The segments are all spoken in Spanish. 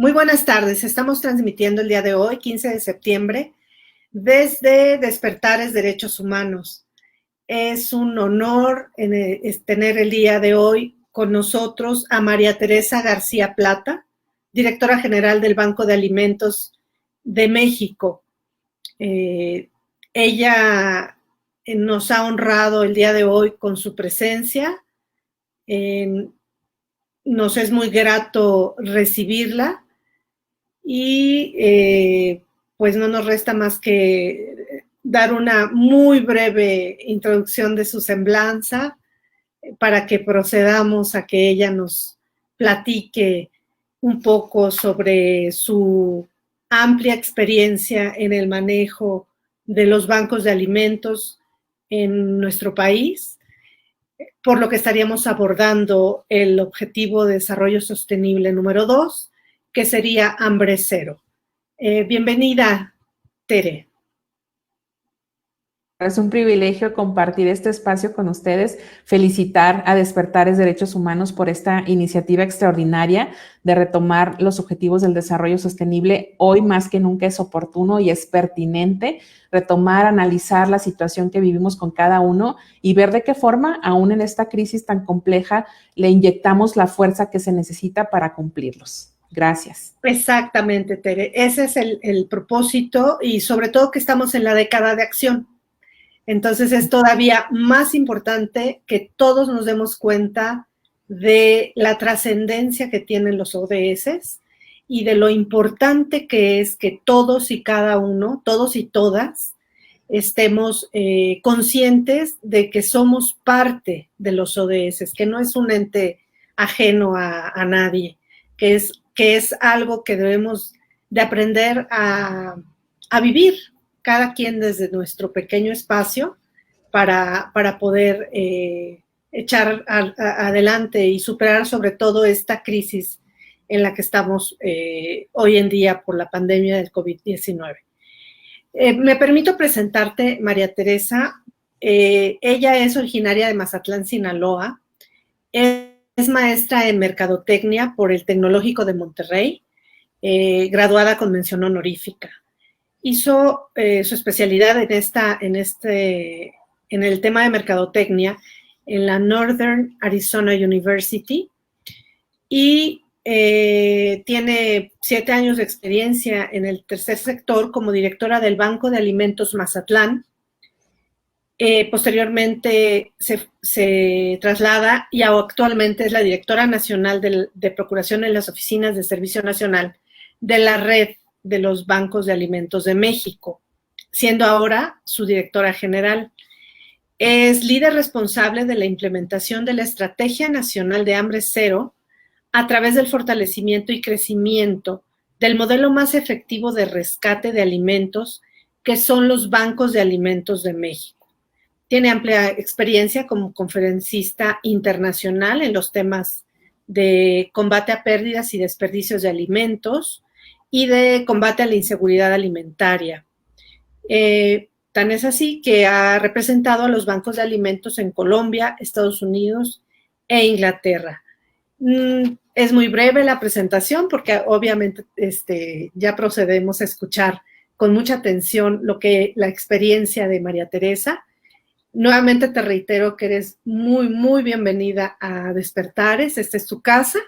Muy buenas tardes. Estamos transmitiendo el día de hoy, 15 de septiembre, desde Despertares Derechos Humanos. Es un honor tener el día de hoy con nosotros a María Teresa García Plata, directora general del Banco de Alimentos de México. Ella nos ha honrado el día de hoy con su presencia. Nos es muy grato recibirla y pues no nos resta más que dar una muy breve introducción de su semblanza para que procedamos a que ella nos platique un poco sobre su amplia experiencia en el manejo de los bancos de alimentos en nuestro país, por lo que estaríamos abordando el Objetivo de Desarrollo Sostenible número 2, que sería hambre cero. Bienvenida, Tere. Es un privilegio compartir este espacio con ustedes, felicitar a Despertares Derechos Humanos por esta iniciativa extraordinaria de retomar los objetivos del desarrollo sostenible. Hoy más que nunca es oportuno y es pertinente retomar, analizar la situación que vivimos con cada uno y ver de qué forma, aún en esta crisis tan compleja, le inyectamos la fuerza que se necesita para cumplirlos. Gracias. Exactamente, Tere. Ese es el propósito y sobre todo que estamos en la década de acción. Entonces es todavía más importante que todos nos demos cuenta de la trascendencia que tienen los ODS y de lo importante que es que todos y cada uno, todos y todas, estemos conscientes de que somos parte de los ODS, que no es un ente ajeno a nadie, que es algo que debemos de aprender a vivir, cada quien desde nuestro pequeño espacio para poder echar adelante y superar sobre todo esta crisis en la que estamos hoy en día por la pandemia del COVID-19. Me permito presentarte, María Teresa. Ella es originaria de Mazatlán, Sinaloa. Es maestra en Mercadotecnia por el Tecnológico de Monterrey, graduada con mención honorífica. Hizo su especialidad en el tema de mercadotecnia en la Northern Arizona University y tiene 7 años de experiencia en el tercer sector como directora del Banco de Alimentos Mazatlán. Posteriormente se traslada y actualmente es la directora nacional de Procuración en las oficinas de Servicio Nacional de la Red de los Bancos de Alimentos de México, siendo ahora su directora general. Es líder responsable de la implementación de la Estrategia Nacional de Hambre Cero a través del fortalecimiento y crecimiento del modelo más efectivo de rescate de alimentos, que son los bancos de alimentos de México. Tiene amplia experiencia como conferencista internacional en los temas de combate a pérdidas y desperdicios de alimentos, y de combate a la inseguridad alimentaria. Tan es así que ha representado a los bancos de alimentos en Colombia, Estados Unidos e Inglaterra. Es muy breve la presentación porque obviamente ya procedemos a escuchar con mucha atención la experiencia de María Teresa. Nuevamente te reitero que eres muy, muy bienvenida a Despertares. Esta es tu casa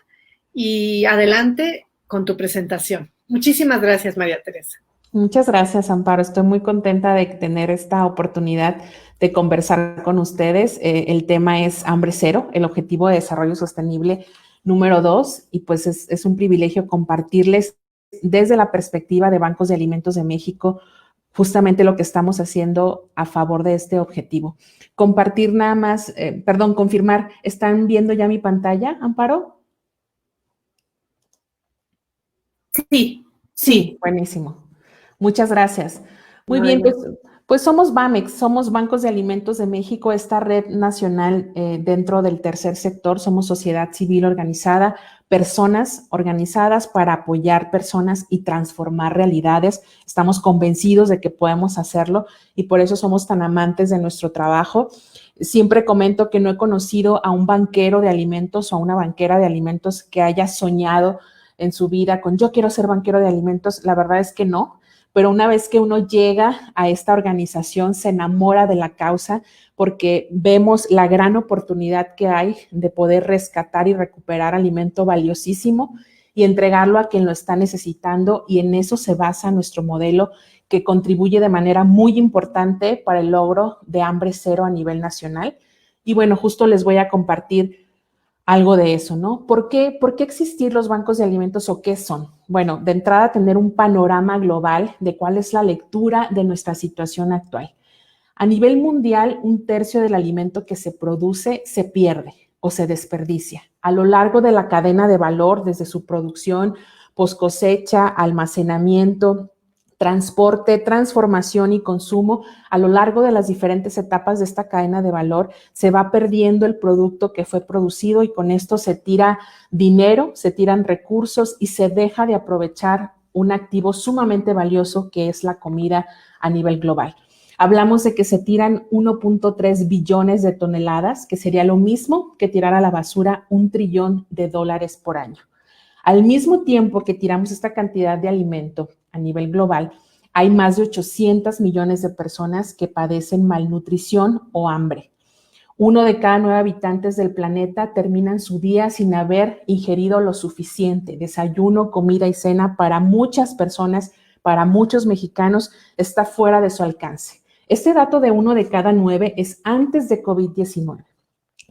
y adelante con tu presentación. Muchísimas gracias, María Teresa. Muchas gracias, Amparo. Estoy muy contenta de tener esta oportunidad de conversar con ustedes. El tema es hambre cero, el Objetivo de Desarrollo Sostenible número 2, y pues es un privilegio compartirles desde la perspectiva de Bancos de Alimentos de México justamente lo que estamos haciendo a favor de este objetivo. Compartir nada más, confirmar, ¿están viendo ya mi pantalla, Amparo? Sí, buenísimo. Muchas gracias. Muy bien, pues somos BAMEX, somos Bancos de Alimentos de México, esta red nacional dentro del tercer sector. Somos sociedad civil organizada, personas organizadas para apoyar personas y transformar realidades. Estamos convencidos de que podemos hacerlo y por eso somos tan amantes de nuestro trabajo. Siempre comento que no he conocido a un banquero de alimentos o a una banquera de alimentos que haya soñado en su vida con yo quiero ser banquero de alimentos, la verdad es que no, pero una vez que uno llega a esta organización se enamora de la causa porque vemos la gran oportunidad que hay de poder rescatar y recuperar alimento valiosísimo y entregarlo a quien lo está necesitando, y en eso se basa nuestro modelo, que contribuye de manera muy importante para el logro de hambre cero a nivel nacional. Y bueno, justo les voy a compartir algo de eso, ¿no? ¿Por qué existir los bancos de alimentos o qué son? Bueno, de entrada, tener un panorama global de cuál es la lectura de nuestra situación actual. A nivel mundial, 1/3 del alimento que se produce se pierde o se desperdicia a lo largo de la cadena de valor, desde su producción, post cosecha, almacenamiento, transporte, transformación y consumo. A lo largo de las diferentes etapas de esta cadena de valor se va perdiendo el producto que fue producido, y con esto se tira dinero, se tiran recursos y se deja de aprovechar un activo sumamente valioso que es la comida a nivel global. Hablamos de que se tiran 1.3 billones de toneladas, que sería lo mismo que tirar a la basura $1 trillón por año. Al mismo tiempo que tiramos esta cantidad de alimento a nivel global, hay más de 800 millones de personas que padecen malnutrición o hambre. 1 de cada 9 habitantes del planeta terminan su día sin haber ingerido lo suficiente. Desayuno, comida y cena para muchas personas, para muchos mexicanos, está fuera de su alcance. Este dato de 1 de cada 9 es antes de COVID-19.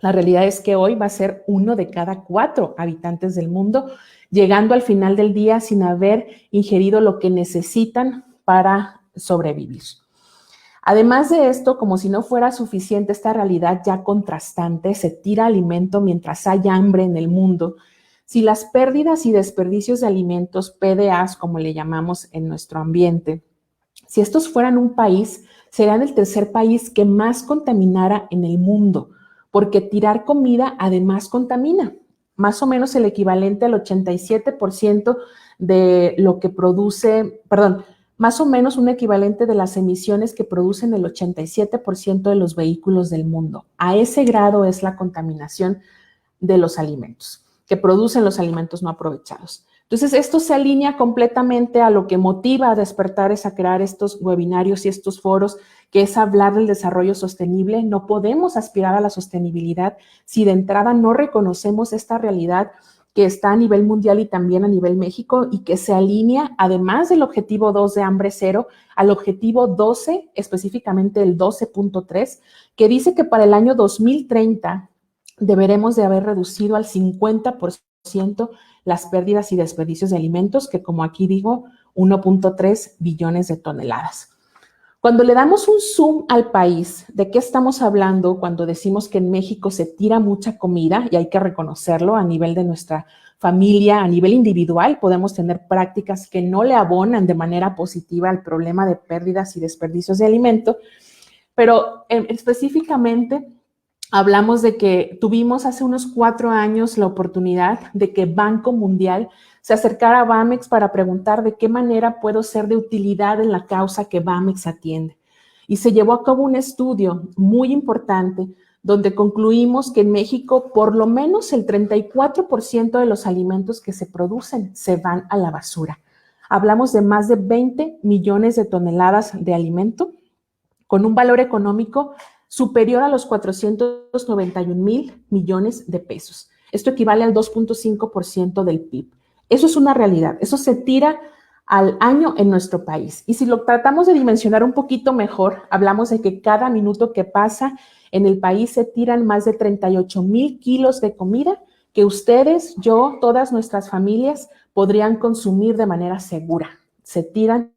La realidad es que hoy va a ser 1 de cada 4 habitantes del mundo, llegando al final del día sin haber ingerido lo que necesitan para sobrevivir. Además de esto, como si no fuera suficiente esta realidad ya contrastante, se tira alimento mientras hay hambre en el mundo. Si las pérdidas y desperdicios de alimentos, PDAs, como le llamamos en nuestro ambiente, si estos fueran un país, serían el 3er país que más contaminara en el mundo, porque tirar comida además contamina. Más o menos el equivalente al 87% de lo que produce, más o menos un equivalente de las emisiones que producen el 87% de los vehículos del mundo. A ese grado es la contaminación de los alimentos, que producen los alimentos no aprovechados. Entonces, esto se alinea completamente a lo que motiva a Despertares a crear estos webinarios y estos foros, que es hablar del desarrollo sostenible. No podemos aspirar a la sostenibilidad si de entrada no reconocemos esta realidad que está a nivel mundial y también a nivel México, y que se alinea, además del objetivo 2 de hambre cero, al objetivo 12, específicamente el 12.3, que dice que para el año 2030 deberemos de haber reducido al 50% las pérdidas y desperdicios de alimentos, que como aquí digo, 1.3 billones de toneladas. Cuando le damos un zoom al país, ¿de qué estamos hablando cuando decimos que en México se tira mucha comida? Y hay que reconocerlo a nivel de nuestra familia, a nivel individual, podemos tener prácticas que no le abonan de manera positiva al problema de pérdidas y desperdicios de alimento, pero específicamente hablamos de que tuvimos hace unos 4 años la oportunidad de que Banco Mundial se acercara a Bamex para preguntar de qué manera puedo ser de utilidad en la causa que Bamex atiende. Y se llevó a cabo un estudio muy importante donde concluimos que en México por lo menos el 34% de los alimentos que se producen se van a la basura. Hablamos de más de 20 millones de toneladas de alimento con un valor económico superior a los 491,000 millones de pesos. Esto equivale al 2.5% del PIB. Eso es una realidad. Eso se tira al año en nuestro país. Y si lo tratamos de dimensionar un poquito mejor, hablamos de que cada minuto que pasa en el país se tiran más de 38,000 kilos de comida que ustedes, yo, todas nuestras familias podrían consumir de manera segura. Se tiran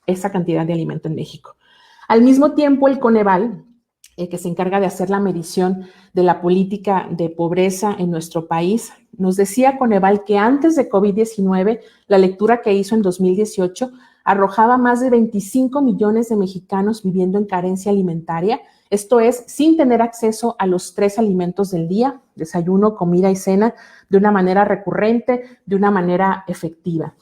esa cantidad de alimento en México. Al mismo tiempo, el Coneval, que se encarga de hacer la medición de la política de pobreza en nuestro país, nos decía Coneval que antes de COVID-19, la lectura que hizo en 2018 arrojaba más de 25 millones de mexicanos viviendo en carencia alimentaria, esto es, sin tener acceso a los 3 alimentos del día, desayuno, comida y cena, de una manera recurrente, de una manera efectiva.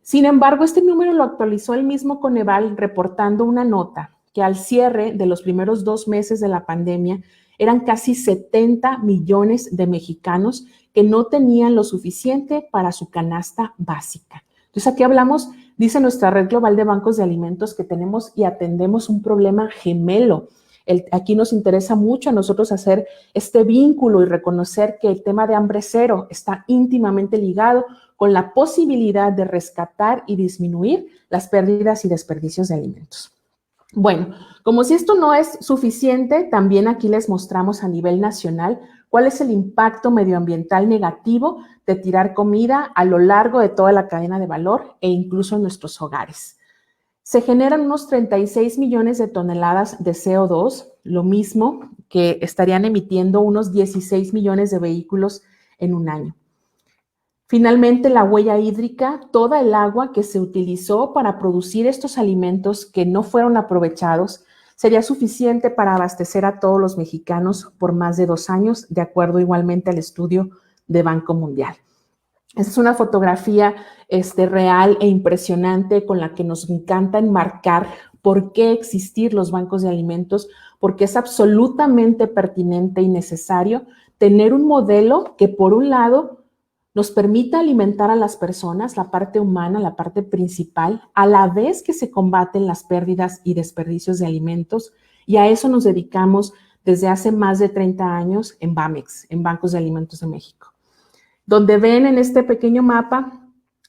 Sin embargo, este número lo actualizó el mismo Coneval reportando una nota que al cierre de los primeros 2 meses de la pandemia, eran casi 70 millones de mexicanos que no tenían lo suficiente para su canasta básica. Entonces aquí hablamos, dice nuestra Red Global de Bancos de Alimentos, que tenemos y atendemos un problema gemelo. Aquí nos interesa mucho a nosotros hacer este vínculo y reconocer que el tema de hambre cero está íntimamente ligado con la posibilidad de rescatar y disminuir las pérdidas y desperdicios de alimentos. Bueno, como si esto no es suficiente, también aquí les mostramos a nivel nacional cuál es el impacto medioambiental negativo de tirar comida a lo largo de toda la cadena de valor e incluso en nuestros hogares. Se generan unos 36 millones de toneladas de CO2, lo mismo que estarían emitiendo unos 16 millones de vehículos en un año. Finalmente, la huella hídrica, toda el agua que se utilizó para producir estos alimentos que no fueron aprovechados, sería suficiente para abastecer a todos los mexicanos por más de 2 años, de acuerdo igualmente al estudio de Banco Mundial. Esta es una fotografía real e impresionante con la que nos encanta enmarcar por qué existir los bancos de alimentos, porque es absolutamente pertinente y necesario tener un modelo que, por un lado, nos permita alimentar a las personas, la parte humana, la parte principal, a la vez que se combaten las pérdidas y desperdicios de alimentos, y a eso nos dedicamos desde hace más de 30 años en Bamex, en Bancos de Alimentos de México. Donde ven en este pequeño mapa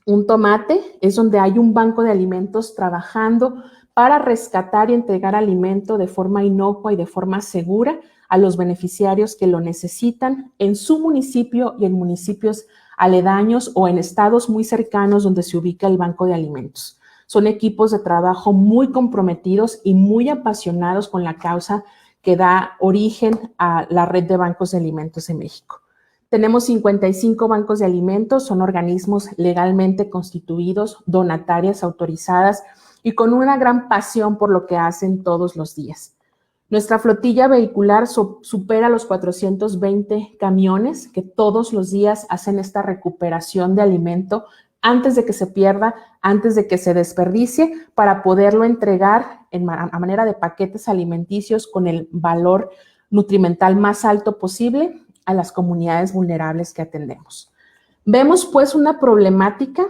un tomate, es donde hay un banco de alimentos trabajando para rescatar y entregar alimento de forma inocua y de forma segura a los beneficiarios que lo necesitan en su municipio y en municipios aledaños o en estados muy cercanos donde se ubica el banco de alimentos. Son equipos de trabajo muy comprometidos y muy apasionados con la causa que da origen a la red de bancos de alimentos en México. Tenemos 55 bancos de alimentos, son organismos legalmente constituidos, donatarias autorizadas y con una gran pasión por lo que hacen todos los días. Nuestra flotilla vehicular supera los 420 camiones que todos los días hacen esta recuperación de alimento antes de que se pierda, antes de que se desperdicie, para poderlo entregar a manera de paquetes alimenticios con el valor nutrimental más alto posible a las comunidades vulnerables que atendemos. Vemos pues una problemática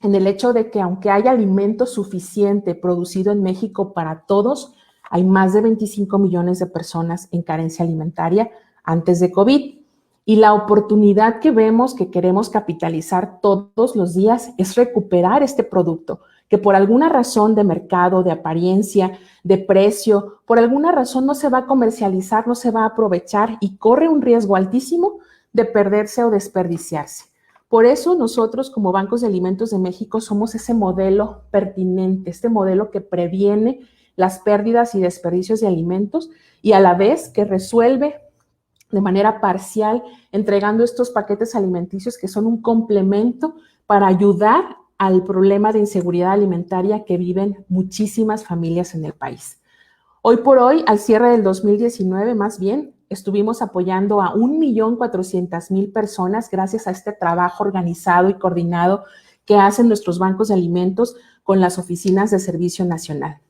en el hecho de que aunque haya alimento suficiente producido en México para todos, hay más de 25 millones de personas en carencia alimentaria antes de COVID. Y la oportunidad que vemos, que queremos capitalizar todos los días, es recuperar este producto, que por alguna razón de mercado, de apariencia, de precio, por alguna razón no se va a comercializar, no se va a aprovechar y corre un riesgo altísimo de perderse o desperdiciarse. Por eso nosotros como Bancos de Alimentos de México somos ese modelo pertinente, este modelo que previene las pérdidas y desperdicios de alimentos y a la vez que resuelve de manera parcial entregando estos paquetes alimenticios que son un complemento para ayudar al problema de inseguridad alimentaria que viven muchísimas familias en el país. Hoy por hoy, al cierre del 2019, más bien, estuvimos apoyando a 1.400.000 personas gracias a este trabajo organizado y coordinado que hacen nuestros bancos de alimentos con las oficinas de Servicio Nacional.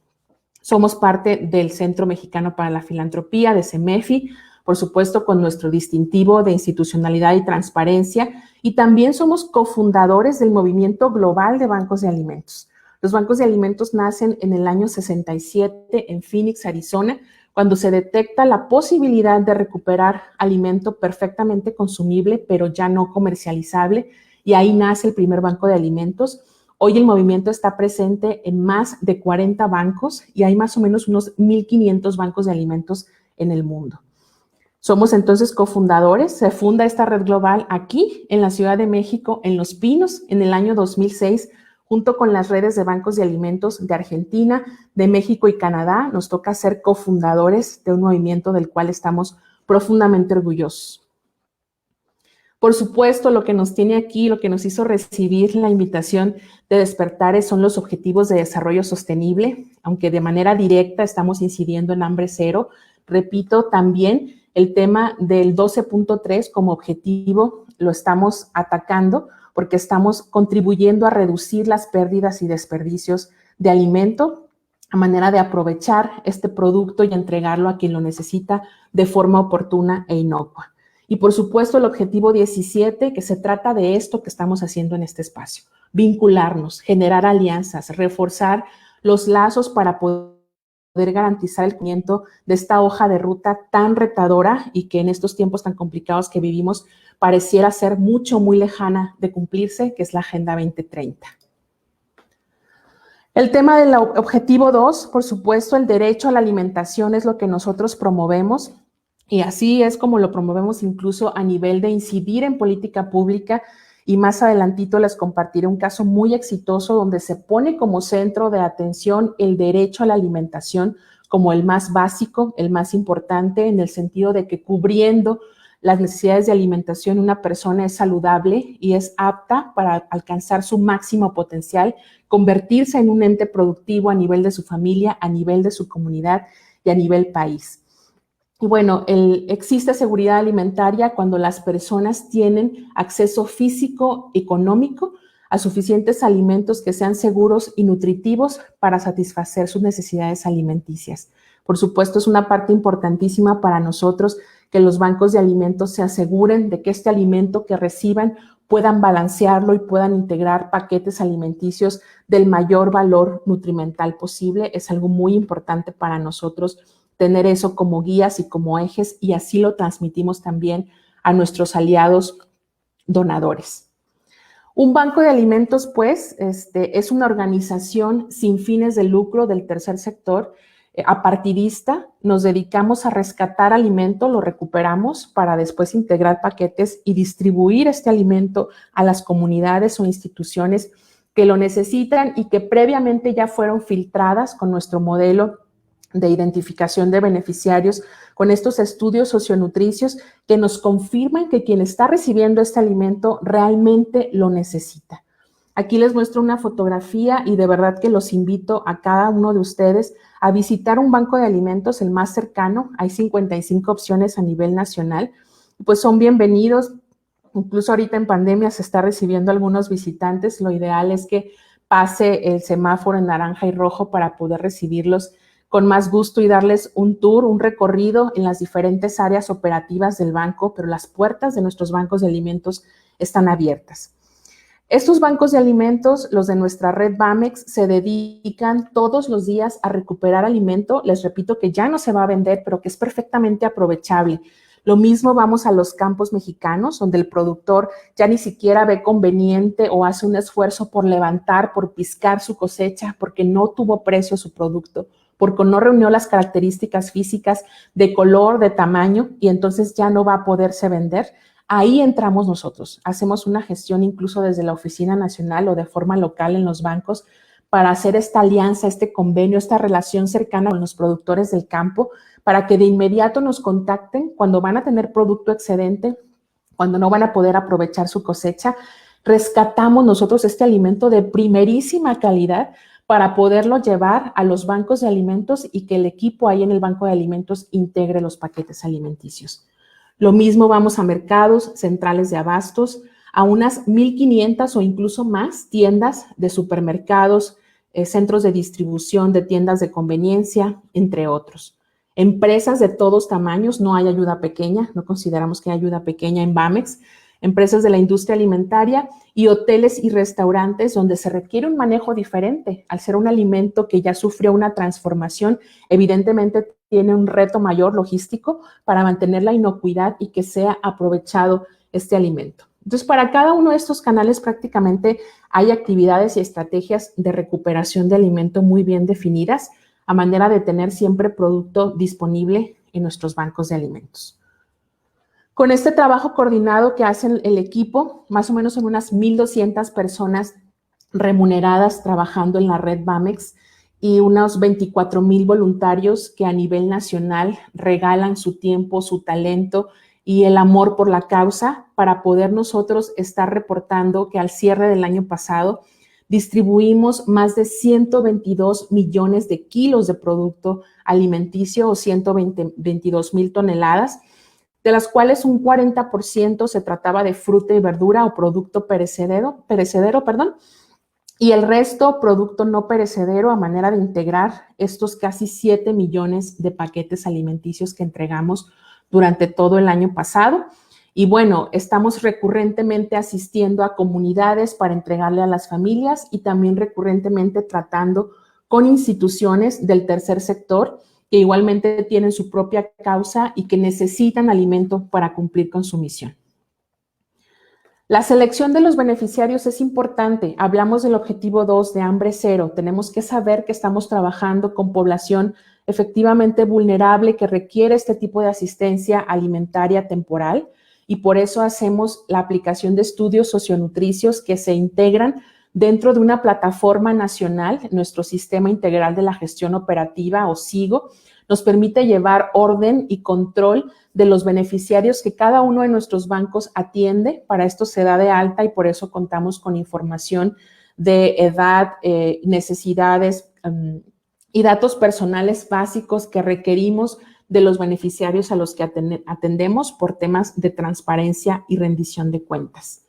Somos parte del Centro Mexicano para la Filantropía, de CEMEFI, por supuesto con nuestro distintivo de institucionalidad y transparencia, y también somos cofundadores del Movimiento Global de Bancos de Alimentos. Los bancos de alimentos nacen en el año 67 en Phoenix, Arizona, cuando se detecta la posibilidad de recuperar alimento perfectamente consumible, pero ya no comercializable, y ahí nace el primer banco de alimentos. Hoy el movimiento está presente en más de 40 bancos y hay más o menos unos 1.500 bancos de alimentos en el mundo. Somos entonces cofundadores, se funda esta red global aquí en la Ciudad de México, en Los Pinos, en el año 2006, junto con las redes de bancos de alimentos de Argentina, de México y Canadá. Nos toca ser cofundadores de un movimiento del cual estamos profundamente orgullosos. Por supuesto, lo que nos tiene aquí, lo que nos hizo recibir la invitación de Despertares son los Objetivos de Desarrollo Sostenible, aunque de manera directa estamos incidiendo en hambre cero. Repito, también el tema del 12.3 como objetivo lo estamos atacando porque estamos contribuyendo a reducir las pérdidas y desperdicios de alimento a manera de aprovechar este producto y entregarlo a quien lo necesita de forma oportuna e inocua. Y por supuesto el objetivo 17, que se trata de esto que estamos haciendo en este espacio, vincularnos, generar alianzas, reforzar los lazos para poder garantizar el cumplimiento de esta hoja de ruta tan retadora y que en estos tiempos tan complicados que vivimos pareciera ser muy lejana de cumplirse, que es la Agenda 2030. El tema del objetivo 2, por supuesto, el derecho a la alimentación es lo que nosotros promovemos y así es como lo promovemos incluso a nivel de incidir en política pública y más adelantito les compartiré un caso muy exitoso donde se pone como centro de atención el derecho a la alimentación como el más básico, el más importante en el sentido de que cubriendo las necesidades de alimentación una persona es saludable y es apta para alcanzar su máximo potencial, convertirse en un ente productivo a nivel de su familia, a nivel de su comunidad y a nivel país. Y bueno, existe seguridad alimentaria cuando las personas tienen acceso físico, económico a suficientes alimentos que sean seguros y nutritivos para satisfacer sus necesidades alimenticias. Por supuesto, es una parte importantísima para nosotros que los bancos de alimentos se aseguren de que este alimento que reciban puedan balancearlo y puedan integrar paquetes alimenticios del mayor valor nutrimental posible. Es algo muy importante para nosotros tener eso como guías y como ejes y así lo transmitimos también a nuestros aliados donadores. Un banco de alimentos, pues, es una organización sin fines de lucro del tercer sector, apartidista. Nos dedicamos a rescatar alimento, lo recuperamos para después integrar paquetes y distribuir este alimento a las comunidades o instituciones que lo necesitan y que previamente ya fueron filtradas con nuestro modelo de identificación de beneficiarios, con estos estudios socionutricios que nos confirman que quien está recibiendo este alimento realmente lo necesita. Aquí les muestro una fotografía y de verdad que los invito a cada uno de ustedes a visitar un banco de alimentos, el más cercano. Hay 55 opciones a nivel nacional, pues son bienvenidos. Incluso ahorita en pandemia se está recibiendo algunos visitantes. Lo ideal es que pase el semáforo en naranja y rojo para poder recibirlos con más gusto y darles un tour, un recorrido en las diferentes áreas operativas del banco, pero las puertas de nuestros bancos de alimentos están abiertas. Estos bancos de alimentos, los de nuestra red Bamex, se dedican todos los días a recuperar alimento. Les repito que ya no se va a vender, pero que es perfectamente aprovechable. Lo mismo vamos a los campos mexicanos, donde el productor ya ni siquiera ve conveniente o hace un esfuerzo por levantar, por piscar su cosecha, porque no tuvo precio su producto, porque no reunió las características físicas de color, de tamaño, y entonces ya no va a poderse vender. Ahí entramos nosotros, hacemos una gestión incluso desde la Oficina Nacional o de forma local en los bancos para hacer esta alianza, este convenio, esta relación cercana con los productores del campo, para que de inmediato nos contacten cuando van a tener producto excedente, cuando no van a poder aprovechar su cosecha. Rescatamos nosotros este alimento de primerísima calidad para poderlo llevar a los bancos de alimentos y que el equipo ahí en el banco de alimentos integre los paquetes alimenticios. Lo mismo vamos a mercados, centrales de abastos, a unas 1,500 o incluso más tiendas de supermercados, centros de distribución, de tiendas de conveniencia, entre otros. Empresas de todos tamaños, no hay ayuda pequeña, no consideramos que hay ayuda pequeña en Bamex, empresas de la industria alimentaria y hoteles y restaurantes donde se requiere un manejo diferente. Al ser un alimento que ya sufrió una transformación, evidentemente tiene un reto mayor logístico para mantener la inocuidad y que sea aprovechado este alimento. Entonces, para cada uno de estos canales prácticamente hay actividades y estrategias de recuperación de alimento muy bien definidas, a manera de tener siempre producto disponible en nuestros bancos de alimentos. Con este trabajo coordinado que hace el equipo, más o menos son unas 1,200 personas remuneradas trabajando en la red Bamex y unos 24,000 voluntarios que a nivel nacional regalan su tiempo, su talento y el amor por la causa para poder nosotros estar reportando que al cierre del año pasado distribuimos más de 122 millones de kilos de producto alimenticio o 122,000 toneladas, de las cuales un 40% se trataba de fruta y verdura o producto perecedero, y el resto producto no perecedero a manera de integrar estos casi 7 millones de paquetes alimenticios que entregamos durante todo el año pasado. Y bueno, estamos recurrentemente asistiendo a comunidades para entregarle a las familias y también recurrentemente tratando con instituciones del tercer sector que igualmente tienen su propia causa y que necesitan alimento para cumplir con su misión. La selección de los beneficiarios es importante. Hablamos del objetivo 2 de hambre cero. Tenemos que saber que estamos trabajando con población efectivamente vulnerable que requiere este tipo de asistencia alimentaria temporal y por eso hacemos la aplicación de estudios socionutricios que se integran dentro de una plataforma nacional. Nuestro Sistema Integral de la Gestión Operativa, o SIGO, nos permite llevar orden y control de los beneficiarios que cada uno de nuestros bancos atiende. Para esto se da de alta y por eso contamos con información de edad, necesidades y datos personales básicos que requerimos de los beneficiarios a los que atendemos por temas de transparencia y rendición de cuentas.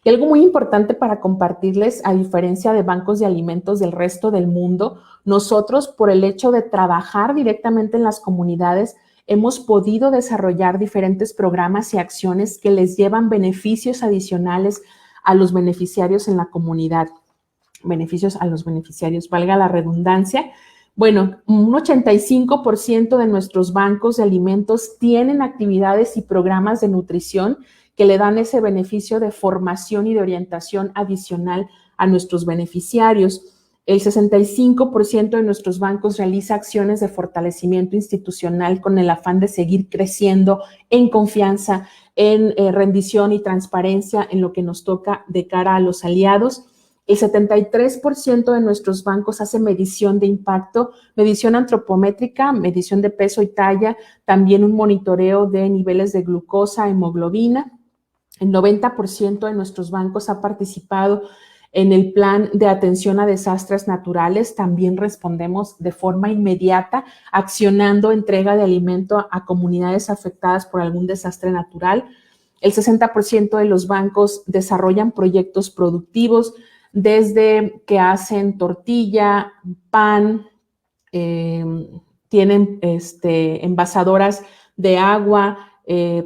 Y algo muy importante para compartirles, a diferencia de bancos de alimentos del resto del mundo, nosotros, por el hecho de trabajar directamente en las comunidades, hemos podido desarrollar diferentes programas y acciones que les llevan beneficios adicionales a los beneficiarios en la comunidad. Beneficios a los beneficiarios, valga la redundancia. Bueno, un 85% de nuestros bancos de alimentos tienen actividades y programas de nutrición que le dan ese beneficio de formación y de orientación adicional a nuestros beneficiarios. El 65% de nuestros bancos realiza acciones de fortalecimiento institucional con el afán de seguir creciendo en confianza, en rendición y transparencia en lo que nos toca de cara a los aliados. El 73% de nuestros bancos hace medición de impacto, medición antropométrica, medición de peso y talla, también un monitoreo de niveles de glucosa, hemoglobina. El 90% de nuestros bancos ha participado en el plan de atención a desastres naturales. También respondemos de forma inmediata, accionando entrega de alimento a comunidades afectadas por algún desastre natural. El 60% de los bancos desarrollan proyectos productivos, desde que hacen tortilla, pan, tienen envasadoras de agua,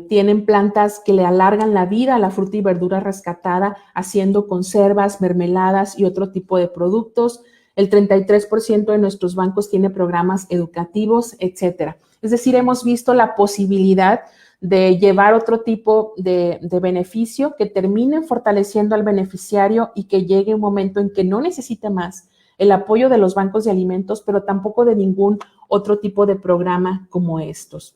tienen plantas que le alargan la vida a la fruta y verdura rescatada, haciendo conservas, mermeladas y otro tipo de productos. El 33% de nuestros bancos tiene programas educativos, etcétera. Es decir, hemos visto la posibilidad de llevar otro tipo de beneficio que termine fortaleciendo al beneficiario y que llegue un momento en que no necesite más el apoyo de los bancos de alimentos, pero tampoco de ningún otro tipo de programa como estos.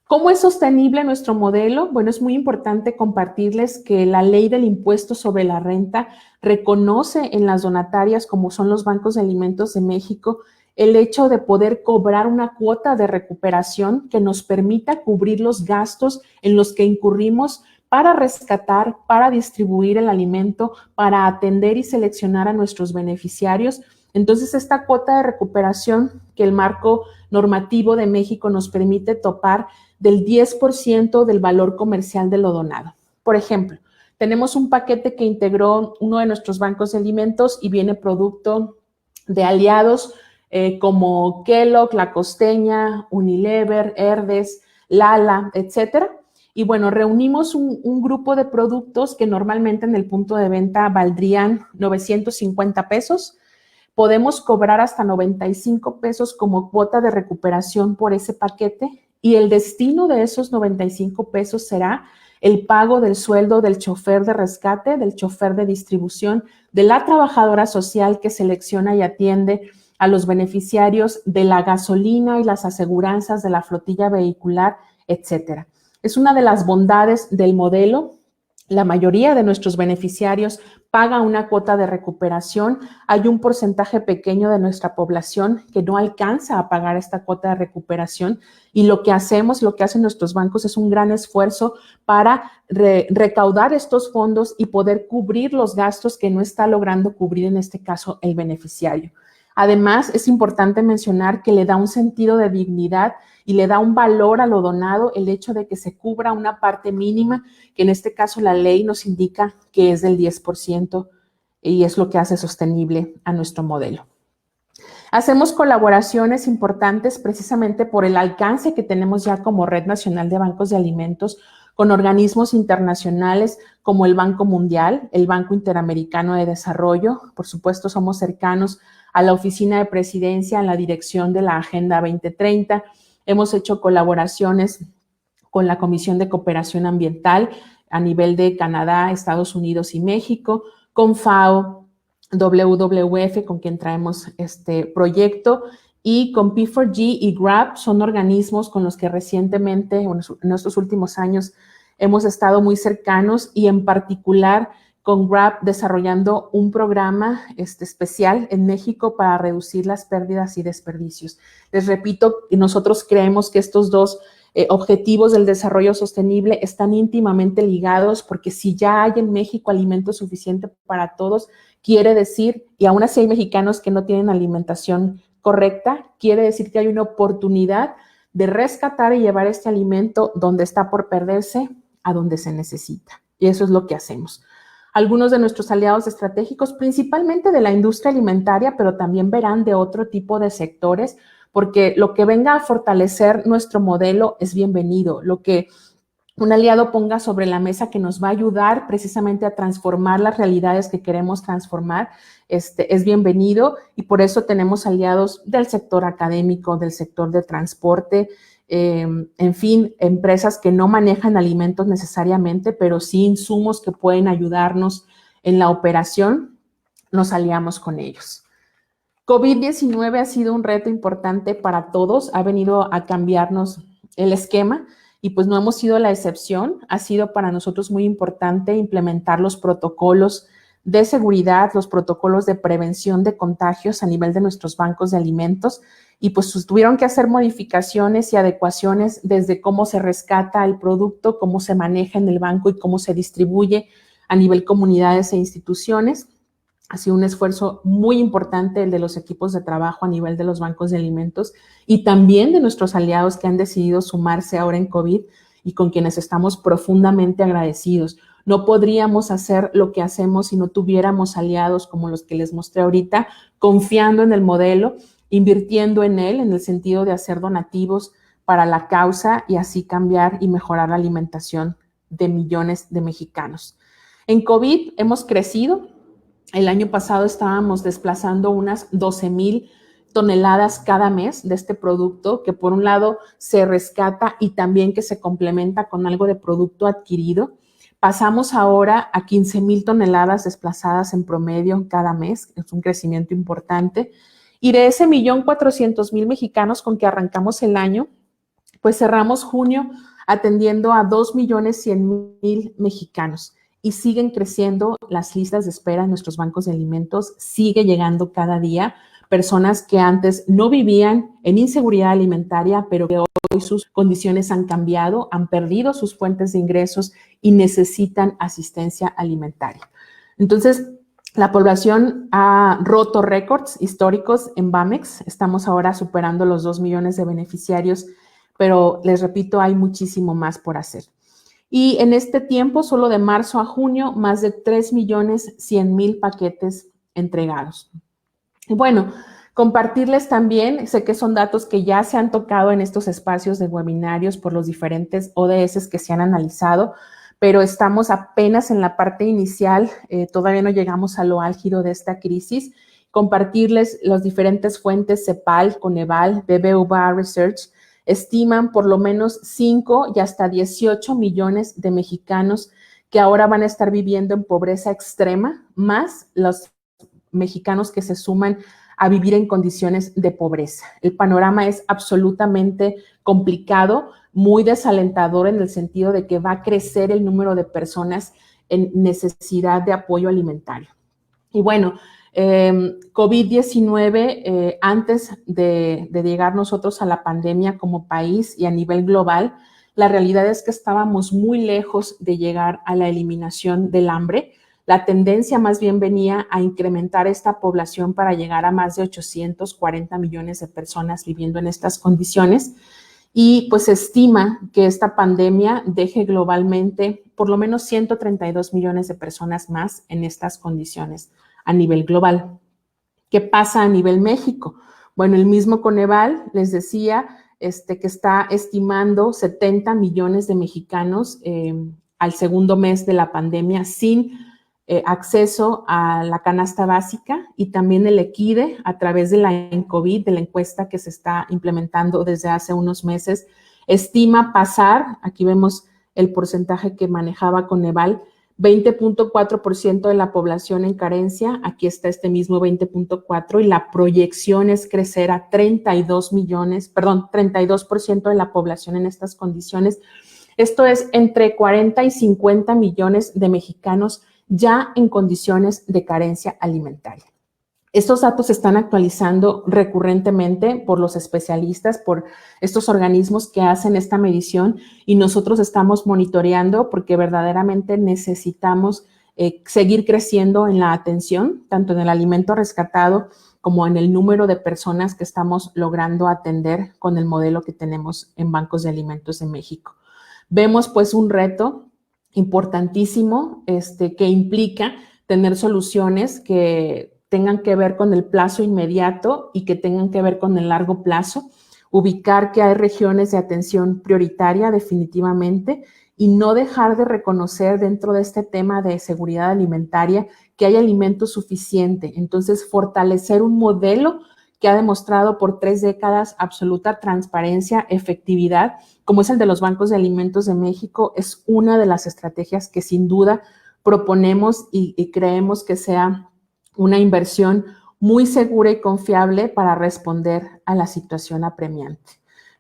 ¿Cómo es sostenible nuestro modelo? Bueno, es muy importante compartirles que la ley del impuesto sobre la renta reconoce en las donatarias, como son los bancos de alimentos de México, el hecho de poder cobrar una cuota de recuperación que nos permita cubrir los gastos en los que incurrimos para rescatar, para distribuir el alimento, para atender y seleccionar a nuestros beneficiarios. Entonces, esta cuota de recuperación que el marco normativo de México nos permite topar del 10% del valor comercial de lo donado. Por ejemplo, tenemos un paquete que integró uno de nuestros bancos de alimentos y viene producto de aliados como Kellogg, La Costeña, Unilever, Herdes, Lala, etcétera. Y bueno, reunimos un grupo de productos que normalmente en el punto de venta valdrían 950 pesos. Podemos cobrar hasta 95 pesos como cuota de recuperación por ese paquete y el destino de esos 95 pesos será el pago del sueldo del chofer de rescate, del chofer de distribución, de la trabajadora social que selecciona y atiende a los beneficiarios, de la gasolina y las aseguranzas de la flotilla vehicular, etcétera. Es una de las bondades del modelo. La mayoría de nuestros beneficiarios paga una cuota de recuperación. Hay un porcentaje pequeño de nuestra población que no alcanza a pagar esta cuota de recuperación y lo que hacemos, lo que hacen nuestros bancos es un gran esfuerzo para recaudar estos fondos y poder cubrir los gastos que no está logrando cubrir en este caso el beneficiario. Además, es importante mencionar que le da un sentido de dignidad y le da un valor a lo donado el hecho de que se cubra una parte mínima, que en este caso la ley nos indica que es del 10% y es lo que hace sostenible a nuestro modelo. Hacemos colaboraciones importantes precisamente por el alcance que tenemos ya como Red Nacional de Bancos de Alimentos con organismos internacionales como el Banco Mundial, el Banco Interamericano de Desarrollo. Por supuesto, somos cercanos a la Oficina de Presidencia, a la dirección de la Agenda 2030. Hemos hecho colaboraciones con la Comisión de Cooperación Ambiental a nivel de Canadá, Estados Unidos y México, con FAO, WWF, con quien traemos este proyecto, y con P4G y GRAP. Son organismos con los que recientemente, en estos últimos años, hemos estado muy cercanos, y en particular con GRAP desarrollando un programa especial en México para reducir las pérdidas y desperdicios. Les repito, nosotros creemos que estos dos objetivos del desarrollo sostenible están íntimamente ligados, porque si ya hay en México alimento suficiente para todos, quiere decir, y aún así hay mexicanos que no tienen alimentación correcta, quiere decir que hay una oportunidad de rescatar y llevar este alimento donde está por perderse a donde se necesita. Y eso es lo que hacemos. Algunos de nuestros aliados estratégicos, principalmente de la industria alimentaria, pero también verán de otro tipo de sectores, porque lo que venga a fortalecer nuestro modelo es bienvenido. Lo que un aliado ponga sobre la mesa que nos va a ayudar precisamente a transformar las realidades que queremos transformar, es bienvenido, y por eso tenemos aliados del sector académico, del sector de transporte, en fin, empresas que no manejan alimentos necesariamente, pero sí insumos que pueden ayudarnos en la operación. Nos aliamos con ellos. COVID-19 ha sido un reto importante para todos, ha venido a cambiarnos el esquema, y pues no hemos sido la excepción. Ha sido para nosotros muy importante implementar los protocolos de seguridad, los protocolos de prevención de contagios a nivel de nuestros bancos de alimentos, y pues tuvieron que hacer modificaciones y adecuaciones desde cómo se rescata el producto, cómo se maneja en el banco y cómo se distribuye a nivel comunidades e instituciones. Ha sido un esfuerzo muy importante el de los equipos de trabajo a nivel de los bancos de alimentos, y también de nuestros aliados que han decidido sumarse ahora en COVID y con quienes estamos profundamente agradecidos. No podríamos hacer lo que hacemos si no tuviéramos aliados como los que les mostré ahorita, confiando en el modelo, invirtiendo en él en el sentido de hacer donativos para la causa y así cambiar y mejorar la alimentación de millones de mexicanos. En COVID hemos crecido. El año pasado estábamos desplazando unas 12,000 toneladas cada mes de este producto, que por un lado se rescata y también que se complementa con algo de producto adquirido. Pasamos ahora a 15,000 toneladas desplazadas en promedio cada mes, es un crecimiento importante. Y de ese 1,400,000 mexicanos con que arrancamos el año, pues cerramos junio atendiendo a 2,100,000 mexicanos. Y siguen creciendo las listas de espera en nuestros bancos de alimentos, sigue llegando cada día personas que antes no vivían en inseguridad alimentaria, pero que hoy sus condiciones han cambiado, han perdido sus fuentes de ingresos y necesitan asistencia alimentaria. Entonces, la población ha roto récords históricos en Bamex. Estamos ahora superando los 2 millones de beneficiarios, pero les repito, hay muchísimo más por hacer. Y en este tiempo, solo de marzo a junio, más de 3,100,000 paquetes entregados. Y bueno, compartirles también, sé que son datos que ya se han tocado en estos espacios de webinarios por los diferentes ODS que se han analizado, pero estamos apenas en la parte inicial, todavía no llegamos a lo álgido de esta crisis. Compartirles las diferentes fuentes, CEPAL, Coneval, BBVA Research, estiman por lo menos 5 y hasta 18 millones de mexicanos que ahora van a estar viviendo en pobreza extrema, más los mexicanos que se suman a vivir en condiciones de pobreza. El panorama es absolutamente complicado, muy desalentador en el sentido de que va a crecer el número de personas en necesidad de apoyo alimentario. Y bueno, COVID-19, antes de llegar nosotros a la pandemia como país y a nivel global, la realidad es que estábamos muy lejos de llegar a la eliminación del hambre. La tendencia más bien venía a incrementar esta población para llegar a más de 840 millones de personas viviendo en estas condiciones. Y pues se estima que esta pandemia deje globalmente por lo menos 132 millones de personas más en estas condiciones a nivel global. ¿Qué pasa a nivel México? Bueno, el mismo Coneval les decía que está estimando 70 millones de mexicanos al segundo mes de la pandemia sin acceso a la canasta básica, y también el EQUIDE a través de la ENCOVID, de la encuesta que se está implementando desde hace unos meses, estima pasar, aquí vemos el porcentaje que manejaba Coneval, 20.4% de la población en carencia, aquí está este mismo 20.4%, y la proyección es crecer a 32% de la población en estas condiciones. Esto es entre 40 y 50 millones de mexicanos ya en condiciones de carencia alimentaria. Estos datos se están actualizando recurrentemente por los especialistas, por estos organismos que hacen esta medición, y nosotros estamos monitoreando porque verdaderamente necesitamos seguir creciendo en la atención, tanto en el alimento rescatado como en el número de personas que estamos logrando atender con el modelo que tenemos en bancos de alimentos en México. Vemos pues un reto importantísimo que implica tener soluciones que tengan que ver con el plazo inmediato y que tengan que ver con el largo plazo, ubicar que hay regiones de atención prioritaria definitivamente, y no dejar de reconocer dentro de este tema de seguridad alimentaria que hay alimento suficiente. Entonces, fortalecer un modelo que ha demostrado por 3 décadas absoluta transparencia, efectividad, como es el de los bancos de alimentos de México, es una de las estrategias que sin duda proponemos y creemos que sea una inversión muy segura y confiable para responder a la situación apremiante,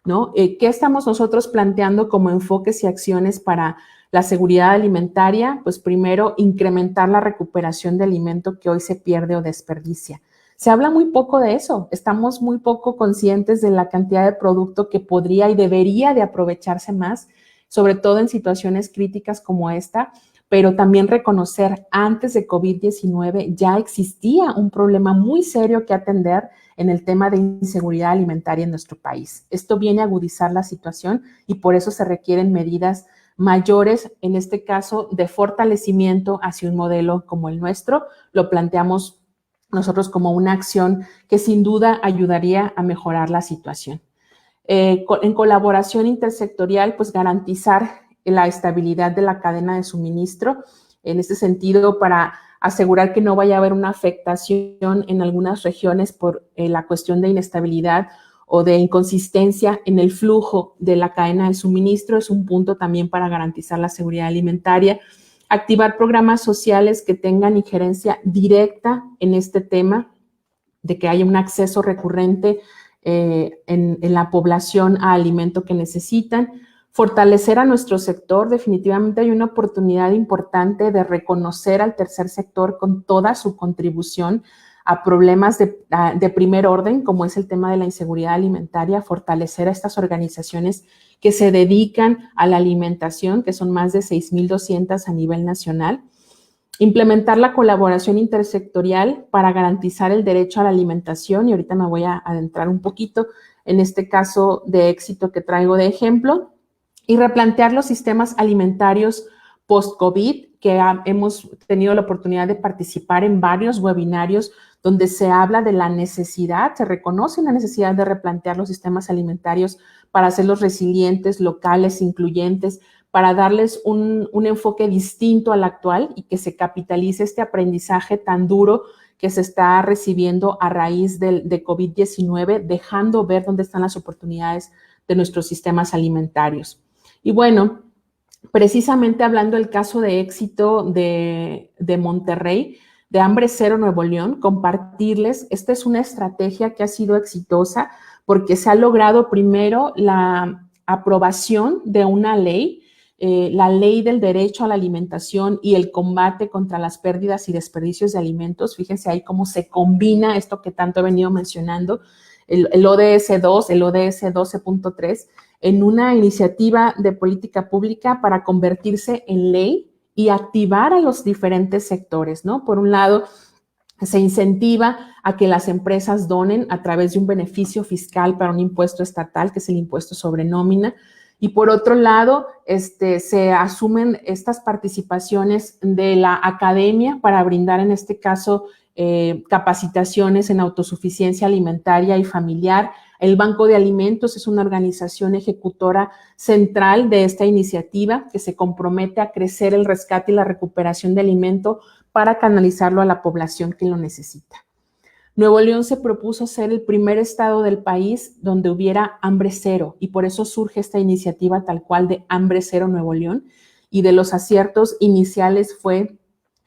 ¿no? ¿Qué estamos nosotros planteando como enfoques y acciones para la seguridad alimentaria? Pues primero, incrementar la recuperación de alimento que hoy se pierde o desperdicia. Se habla muy poco de eso, estamos muy poco conscientes de la cantidad de producto que podría y debería de aprovecharse más, sobre todo en situaciones críticas como esta, pero también reconocer antes de COVID-19 ya existía un problema muy serio que atender en el tema de inseguridad alimentaria en nuestro país. Esto viene a agudizar la situación y por eso se requieren medidas mayores, en este caso de fortalecimiento hacia un modelo como el nuestro. Lo planteamos nosotros como una acción que sin duda ayudaría a mejorar la situación. En colaboración intersectorial, pues garantizar la estabilidad de la cadena de suministro, en este sentido para asegurar que no vaya a haber una afectación en algunas regiones por la cuestión de inestabilidad o de inconsistencia en el flujo de la cadena de suministro, es un punto también para garantizar la seguridad alimentaria. Activar programas sociales que tengan injerencia directa en este tema, de que haya un acceso recurrente en la población a alimento que necesitan. Fortalecer a nuestro sector, definitivamente hay una oportunidad importante de reconocer al tercer sector con toda su contribución a problemas de primer orden, como es el tema de la inseguridad alimentaria, fortalecer a estas organizaciones que se dedican a la alimentación, que son más de 6,200 a nivel nacional. Implementar la colaboración intersectorial para garantizar el derecho a la alimentación, y ahorita me voy a adentrar un poquito en este caso de éxito que traigo de ejemplo, y replantear los sistemas alimentarios post-COVID, que hemos tenido la oportunidad de participar en varios webinarios donde se habla de la necesidad, se reconoce la necesidad de replantear los sistemas alimentarios para hacerlos resilientes, locales, incluyentes, para darles un enfoque distinto al actual y que se capitalice este aprendizaje tan duro que se está recibiendo a raíz de COVID-19, dejando ver dónde están las oportunidades de nuestros sistemas alimentarios. Y bueno, precisamente hablando del caso de éxito de Monterrey, de Hambre Cero Nuevo León, compartirles, esta es una estrategia que ha sido exitosa porque se ha logrado primero la aprobación de una ley, la ley del derecho a la alimentación y el combate contra las pérdidas y desperdicios de alimentos. Fíjense ahí cómo se combina esto que tanto he venido mencionando, el ODS 2, el ODS 12.3, en una iniciativa de política pública para convertirse en ley y activar a los diferentes sectores, ¿no? Por un lado, se incentiva a que las empresas donen a través de un beneficio fiscal para un impuesto estatal, que es el impuesto sobre nómina. Y por otro lado, se asumen estas participaciones de la academia para brindar, en este caso, capacitaciones en autosuficiencia alimentaria y familiar. El Banco de Alimentos es una organización ejecutora central de esta iniciativa que se compromete a crecer el rescate y la recuperación de alimento para canalizarlo a la población que lo necesita. Nuevo León se propuso ser el primer estado del país donde hubiera hambre cero y por eso surge esta iniciativa tal cual de Hambre Cero Nuevo León, y de los aciertos iniciales fue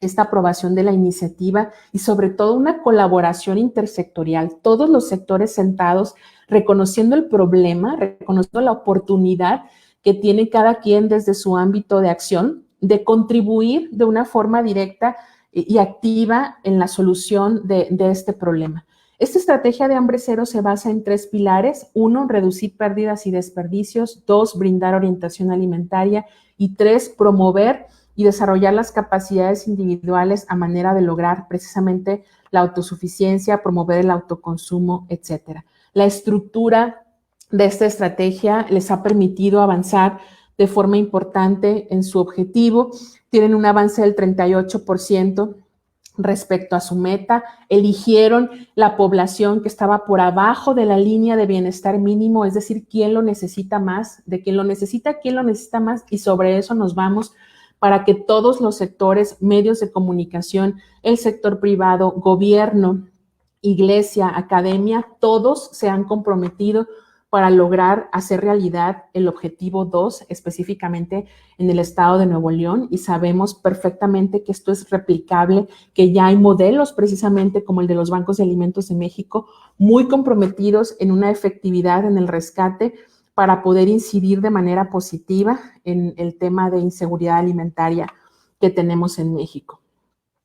esta aprobación de la iniciativa y sobre todo una colaboración intersectorial, todos los sectores sentados reconociendo el problema, reconociendo la oportunidad que tiene cada quien desde su ámbito de acción de contribuir de una forma directa y activa en la solución de este problema. Esta estrategia de hambre cero se basa en 3 pilares. 1, reducir pérdidas y desperdicios. 2, brindar orientación alimentaria. Y 3, promover y desarrollar las capacidades individuales a manera de lograr precisamente la autosuficiencia, promover el autoconsumo, etcétera. La estructura de esta estrategia les ha permitido avanzar de forma importante en su objetivo. Tienen un avance del 38% respecto a su meta. Eligieron la población que estaba por abajo de la línea de bienestar mínimo, es decir, quién lo necesita más, de quién lo necesita más, y sobre eso nos vamos para que todos los sectores, medios de comunicación, el sector privado, gobierno, iglesia, academia, todos se han comprometido para lograr hacer realidad el objetivo 2, específicamente en el estado de Nuevo León, y sabemos perfectamente que esto es replicable, que ya hay modelos precisamente como el de los bancos de alimentos de México, muy comprometidos en una efectividad en el rescate para poder incidir de manera positiva en el tema de inseguridad alimentaria que tenemos en México.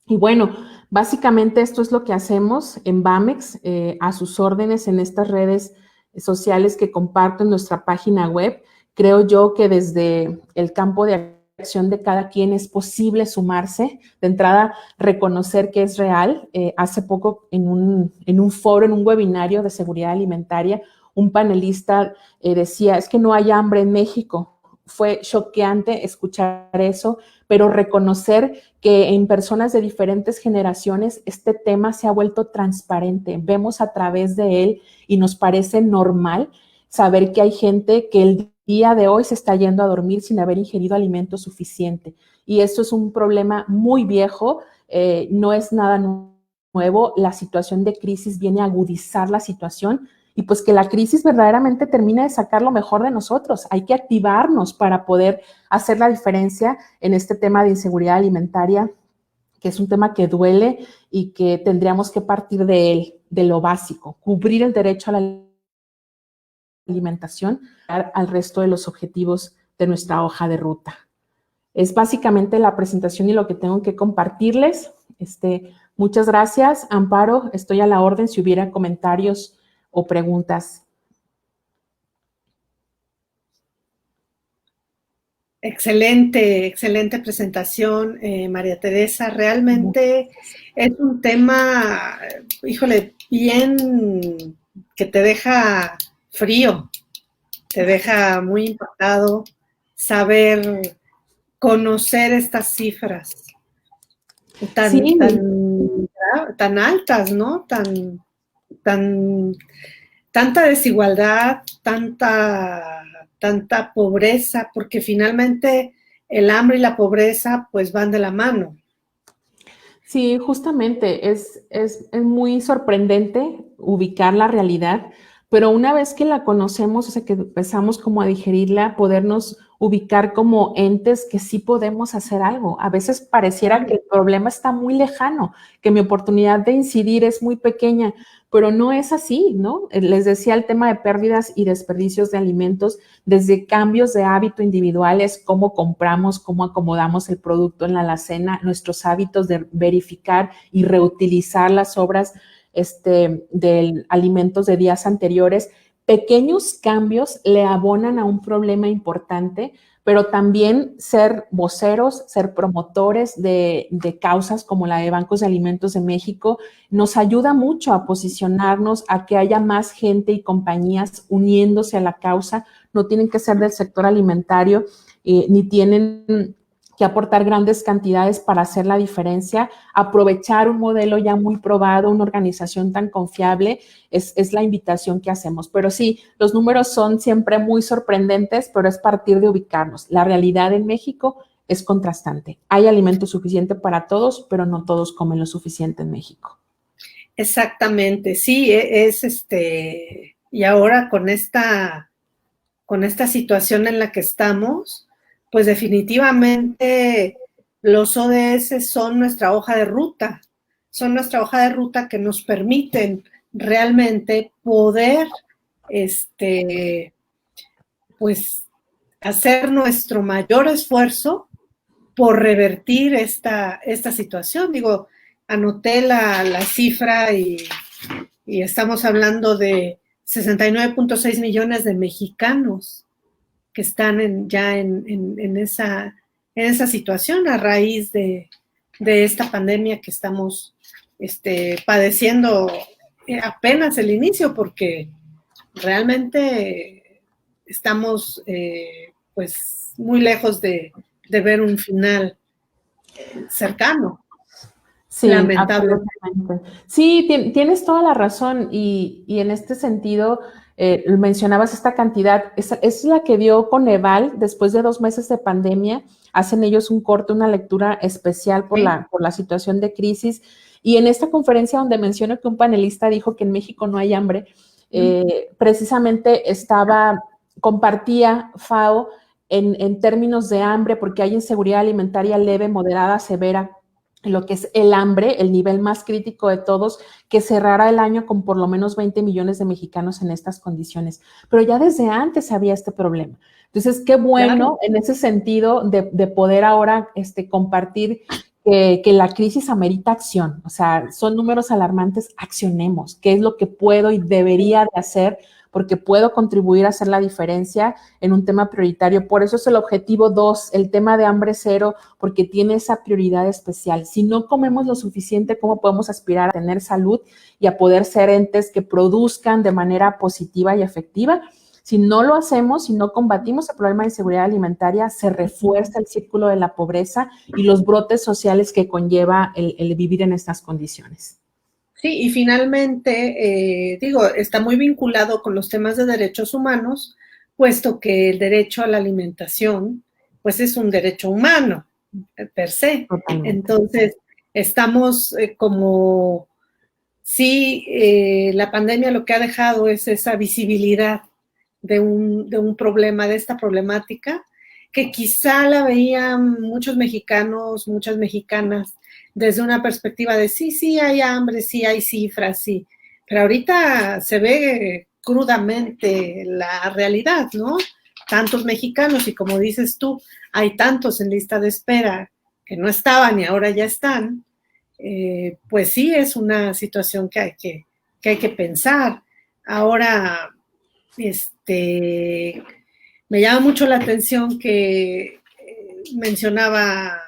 Y bueno, básicamente esto es lo que hacemos en Bamex, a sus órdenes en estas redes sociales que comparto en nuestra página web. Creo yo que desde el campo de acción de cada quien es posible sumarse. De entrada, reconocer que es real. Hace poco en un foro, en un webinario de seguridad alimentaria, un panelista decía, es que no hay hambre en México. Fue choqueante escuchar eso, pero reconocer que en personas de diferentes generaciones este tema se ha vuelto transparente. Vemos a través de él y nos parece normal saber que hay gente que el día de hoy se está yendo a dormir sin haber ingerido alimento suficiente. Y esto es un problema muy viejo, no es nada nuevo. La situación de crisis viene a agudizar la situación, y pues que la crisis verdaderamente termine de sacar lo mejor de nosotros. Hay que activarnos para poder hacer la diferencia en este tema de inseguridad alimentaria, que es un tema que duele y que tendríamos que partir de él, de lo básico, cubrir el derecho a la alimentación al resto de los objetivos de nuestra hoja de ruta. Es básicamente la presentación y lo que tengo que compartirles. Muchas gracias, Amparo. Estoy a la orden si hubiera comentarios o preguntas. Excelente presentación, María Teresa. Realmente es un tema, híjole, bien que te deja frío, te deja muy impactado saber, conocer estas cifras tan altas, ¿no? Tanta desigualdad, tanta pobreza, porque finalmente el hambre y la pobreza pues van de la mano. Sí, justamente es muy sorprendente ubicar la realidad, pero una vez que la conocemos, o sea, que empezamos como a digerirla, podernos ubicar como entes que sí podemos hacer algo. A veces pareciera que el problema está muy lejano, que mi oportunidad de incidir es muy pequeña, pero no es así, ¿no? Les decía el tema de pérdidas y desperdicios de alimentos, desde cambios de hábito individuales, cómo compramos, cómo acomodamos el producto en la alacena, nuestros hábitos de verificar y reutilizar las sobras de alimentos de días anteriores. Pequeños cambios le abonan a un problema importante, pero también ser voceros, ser promotores de causas como la de Bancos de Alimentos de México nos ayuda mucho a posicionarnos, a que haya más gente y compañías uniéndose a la causa. No tienen que ser del sector alimentario, ni tienen que aportar grandes cantidades para hacer la diferencia, aprovechar un modelo ya muy probado, una organización tan confiable, es la invitación que hacemos. Pero sí, los números son siempre muy sorprendentes, pero es partir de ubicarnos. La realidad en México es contrastante. Hay alimento suficiente para todos, pero no todos comen lo suficiente en México. Exactamente, sí, y ahora con esta situación en la que estamos, pues definitivamente los ODS son nuestra hoja de ruta, que nos permiten realmente poder, pues, hacer nuestro mayor esfuerzo por revertir esta situación. Digo, anoté la cifra y estamos hablando de 69.6 millones de mexicanos que están ya en esa situación a raíz de esta pandemia que estamos padeciendo apenas el inicio, porque realmente estamos pues muy lejos de ver un final cercano. Sí, lamentablemente. Sí, tienes toda la razón y en este sentido mencionabas esta cantidad, es la que dio Coneval después de 2 meses de pandemia. Hacen ellos un corte, una lectura especial por la situación de crisis, y en esta conferencia donde menciono que un panelista dijo que en México no hay hambre, precisamente compartía FAO en términos de hambre, porque hay inseguridad alimentaria leve, moderada, severa, lo que es el hambre, el nivel más crítico de todos, que cerrará el año con por lo menos 20 millones de mexicanos en estas condiciones. Pero ya desde antes había este problema. Entonces, qué bueno, claro, en ese sentido de poder ahora compartir que la crisis amerita acción. O sea, son números alarmantes, accionemos. ¿Qué es lo que puedo y debería de hacer? Porque puedo contribuir a hacer la diferencia en un tema prioritario. Por eso es el objetivo 2, el tema de hambre cero, porque tiene esa prioridad especial. Si no comemos lo suficiente, ¿cómo podemos aspirar a tener salud y a poder ser entes que produzcan de manera positiva y efectiva? Si no lo hacemos, si no combatimos el problema de inseguridad alimentaria, se refuerza el círculo de la pobreza y los brotes sociales que conlleva el vivir en estas condiciones. Sí, y finalmente, está muy vinculado con los temas de derechos humanos, puesto que el derecho a la alimentación, pues es un derecho humano, per se. Totalmente. Entonces, estamos la pandemia lo que ha dejado es esa visibilidad de un problema, de esta problemática, que quizá la veían muchos mexicanos, muchas mexicanas, desde una perspectiva de sí, hay hambre, sí, hay cifras, sí, pero ahorita se ve crudamente la realidad, ¿no? Tantos mexicanos, y como dices tú, hay tantos en lista de espera que no estaban y ahora ya están, pues sí es una situación que hay que pensar. Ahora, me llama mucho la atención que mencionaba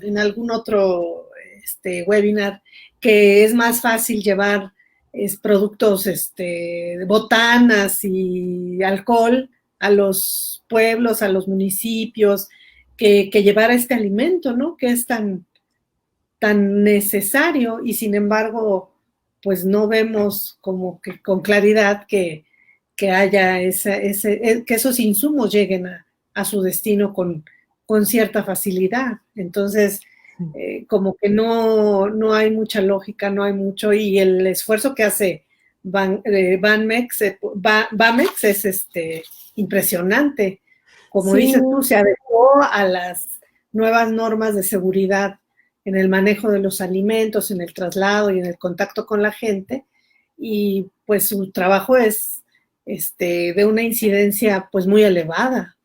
en algún otro webinar que es más fácil llevar productos, botanas y alcohol a los pueblos, a los municipios, que llevar este alimento, ¿no? Que es tan necesario, y sin embargo, pues no vemos como que con claridad que haya que esos insumos lleguen a su destino con cierta facilidad. Entonces, como que no hay mucha lógica, no hay mucho, y el esfuerzo que hace Bamex es impresionante. Como dices tú, se adecuó a las nuevas normas de seguridad en el manejo de los alimentos, en el traslado y en el contacto con la gente, y pues su trabajo es de una incidencia pues muy elevada.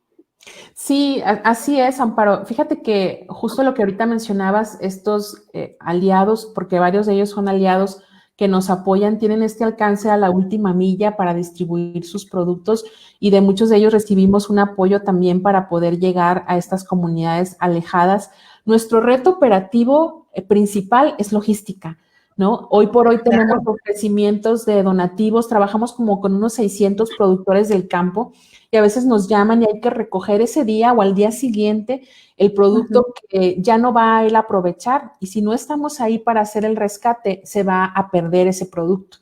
Sí, así es, Amparo. Fíjate que justo lo que ahorita mencionabas, estos aliados, porque varios de ellos son aliados que nos apoyan, tienen este alcance a la última milla para distribuir sus productos, y de muchos de ellos recibimos un apoyo también para poder llegar a estas comunidades alejadas. Nuestro reto operativo principal es logística. ¿no? Hoy por hoy tenemos ofrecimientos de donativos, trabajamos como con unos 600 productores del campo y a veces nos llaman y hay que recoger ese día o al día siguiente el producto que ya no va a él aprovechar, y si no estamos ahí para hacer el rescate, se va a perder ese producto.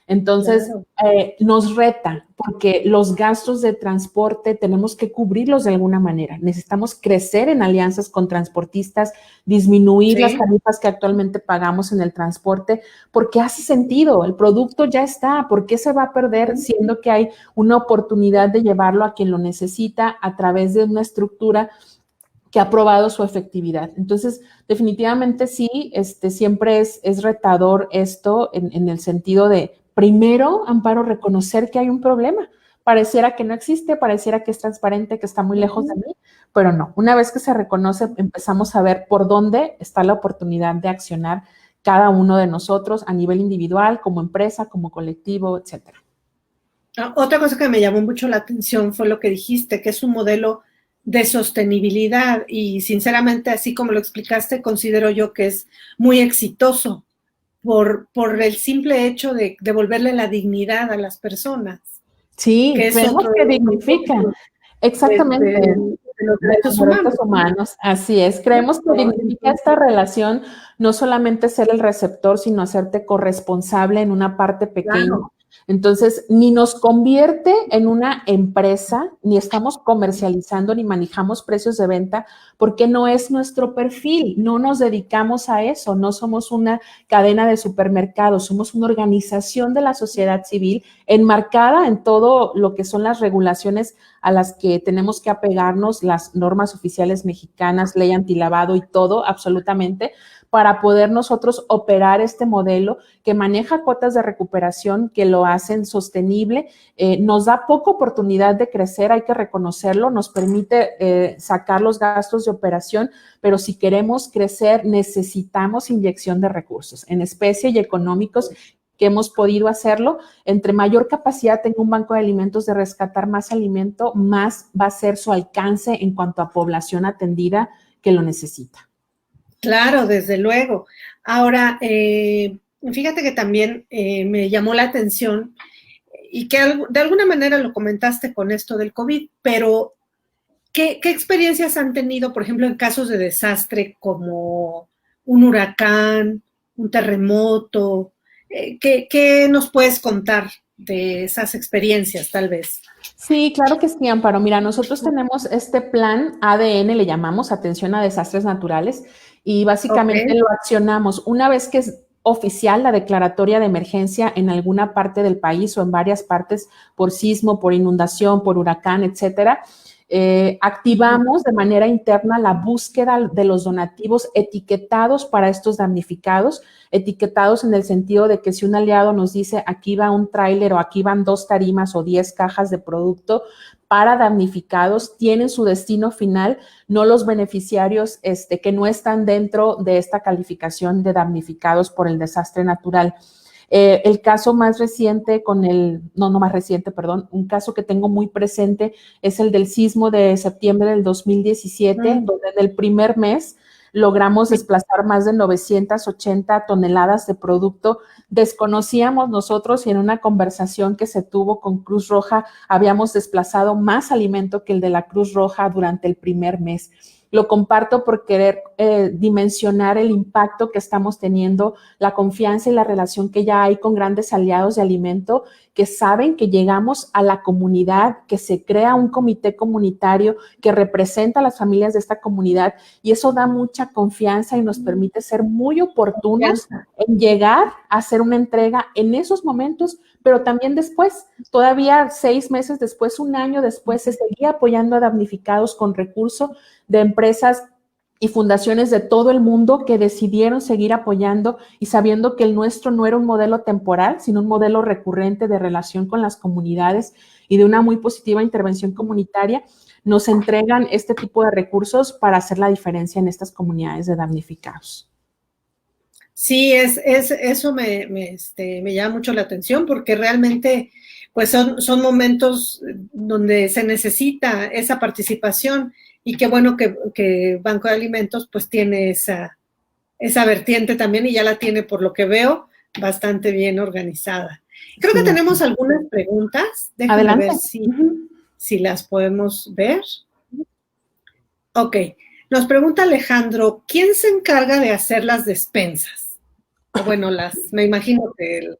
Entonces, nos reta, porque los gastos de transporte tenemos que cubrirlos de alguna manera. Necesitamos crecer en alianzas con transportistas, disminuir las tarifas que actualmente pagamos en el transporte, porque hace sentido, el producto ya está, ¿por qué se va a perder siendo que hay una oportunidad de llevarlo a quien lo necesita a través de una estructura que ha probado su efectividad? Entonces, definitivamente sí, siempre es retador esto en el sentido de, primero, Amparo, reconocer que hay un problema. Pareciera que no existe, pareciera que es transparente, que está muy lejos de mí, pero no. Una vez que se reconoce, empezamos a ver por dónde está la oportunidad de accionar cada uno de nosotros a nivel individual, como empresa, como colectivo, etcétera. Otra cosa que me llamó mucho la atención fue lo que dijiste, que es un modelo de sostenibilidad, y sinceramente, así como lo explicaste, considero yo que es muy exitoso por el simple hecho de devolverle la dignidad a las personas. Sí, que creemos que dignifica. Exactamente. De los derechos humanos. Así es. Creemos que dignifica esta relación, no solamente ser el receptor, sino hacerte corresponsable en una parte pequeña. Claro. Entonces, ni nos convierte en una empresa, ni estamos comercializando, ni manejamos precios de venta, porque no es nuestro perfil, no nos dedicamos a eso, no somos una cadena de supermercados, somos una organización de la sociedad civil enmarcada en todo lo que son las regulaciones a las que tenemos que apegarnos, las normas oficiales mexicanas, ley antilavado y todo, absolutamente, para poder nosotros operar este modelo que maneja cuotas de recuperación, que lo hacen sostenible, nos da poca oportunidad de crecer, hay que reconocerlo, nos permite sacar los gastos de operación, pero si queremos crecer necesitamos inyección de recursos en especie y económicos, que hemos podido hacerlo. Entre mayor capacidad tenga un banco de alimentos de rescatar más alimento, más va a ser su alcance en cuanto a población atendida que lo necesita. Claro, desde luego. Ahora, fíjate que también me llamó la atención y que de alguna manera lo comentaste con esto del COVID, pero ¿qué experiencias han tenido, por ejemplo, en casos de desastre como un huracán, un terremoto? ¿Qué nos puedes contar de esas experiencias, tal vez? Sí, claro que sí, Amparo. Mira, nosotros tenemos este plan ADN, le llamamos Atención a Desastres Naturales, y básicamente lo accionamos una vez que es oficial la declaratoria de emergencia en alguna parte del país o en varias partes por sismo, por inundación, por huracán, etcétera. Activamos de manera interna la búsqueda de los donativos etiquetados para estos damnificados, etiquetados en el sentido de que si un aliado nos dice aquí va un tráiler o aquí van 2 tarimas o 10 cajas de producto para damnificados, tienen su destino final, no los beneficiarios que no están dentro de esta calificación de damnificados por el desastre natural. El caso más reciente un caso que tengo muy presente es el del sismo de septiembre del 2017, donde en el primer mes logramos desplazar más de 980 toneladas de producto. Desconocíamos nosotros, y en una conversación que se tuvo con Cruz Roja, habíamos desplazado más alimento que el de la Cruz Roja durante el primer mes. Lo comparto por querer dimensionar el impacto que estamos teniendo, la confianza y la relación que ya hay con grandes aliados de alimento que saben que llegamos a la comunidad, que se crea un comité comunitario que representa a las familias de esta comunidad, y eso da mucha confianza y nos permite ser muy oportunos en llegar a hacer una entrega en esos momentos, pero también después, todavía 6 meses después, 1 año después, se seguía apoyando a damnificados con recursos de empresas y fundaciones de todo el mundo que decidieron seguir apoyando y sabiendo que el nuestro no era un modelo temporal, sino un modelo recurrente de relación con las comunidades y de una muy positiva intervención comunitaria, nos entregan este tipo de recursos para hacer la diferencia en estas comunidades de damnificados. Sí, eso me llama mucho la atención, porque realmente pues son momentos donde se necesita esa participación, y qué bueno que Banco de Alimentos pues tiene esa esa vertiente también y ya la tiene, por lo que veo, bastante bien organizada. Creo que tenemos algunas preguntas. Déjame Adelante. ver si las podemos ver. Ok. Nos pregunta Alejandro, ¿quién se encarga de hacer las despensas? O bueno, me imagino que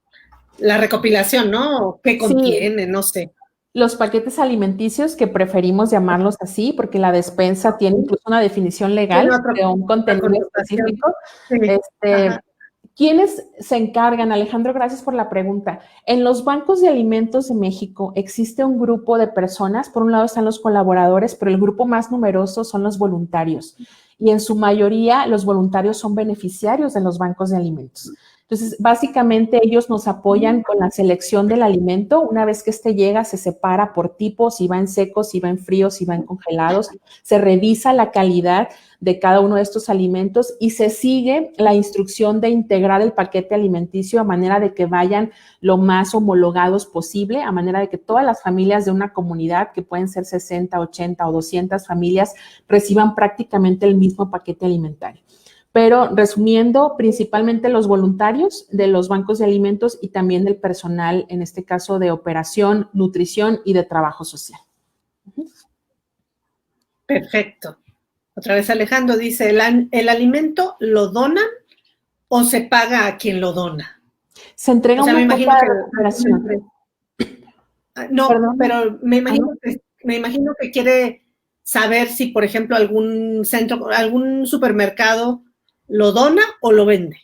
la recopilación, ¿no? ¿Qué contiene? Sí. No sé. Los paquetes alimenticios, que preferimos llamarlos así, porque la despensa tiene incluso una definición legal de un contenido específico. Sí. ¿Quiénes se encargan? Alejandro, gracias por la pregunta. En los bancos de alimentos de México existe un grupo de personas. Por un lado están los colaboradores, pero el grupo más numeroso son los voluntarios. Y en su mayoría los voluntarios son beneficiarios de los bancos de alimentos. Entonces, básicamente ellos nos apoyan con la selección del alimento. Una vez que este llega, se separa por tipo, si va en secos, si va en fríos, si va en congelados. Se revisa la calidad de cada uno de estos alimentos y se sigue la instrucción de integrar el paquete alimenticio a manera de que vayan lo más homologados posible, a manera de que todas las familias de una comunidad, que pueden ser 60, 80 o 200 familias, reciban prácticamente el mismo paquete alimentario. Pero resumiendo, principalmente los voluntarios de los bancos de alimentos y también del personal, en este caso de operación, nutrición y de trabajo social. Perfecto. Otra vez Alejandro dice, ¿el alimento lo donan o se paga a quien lo dona? Se entrega una cuota de recuperación. No, perdón, pero me imagino que quiere saber si, por ejemplo, algún supermercado lo dona o lo vende.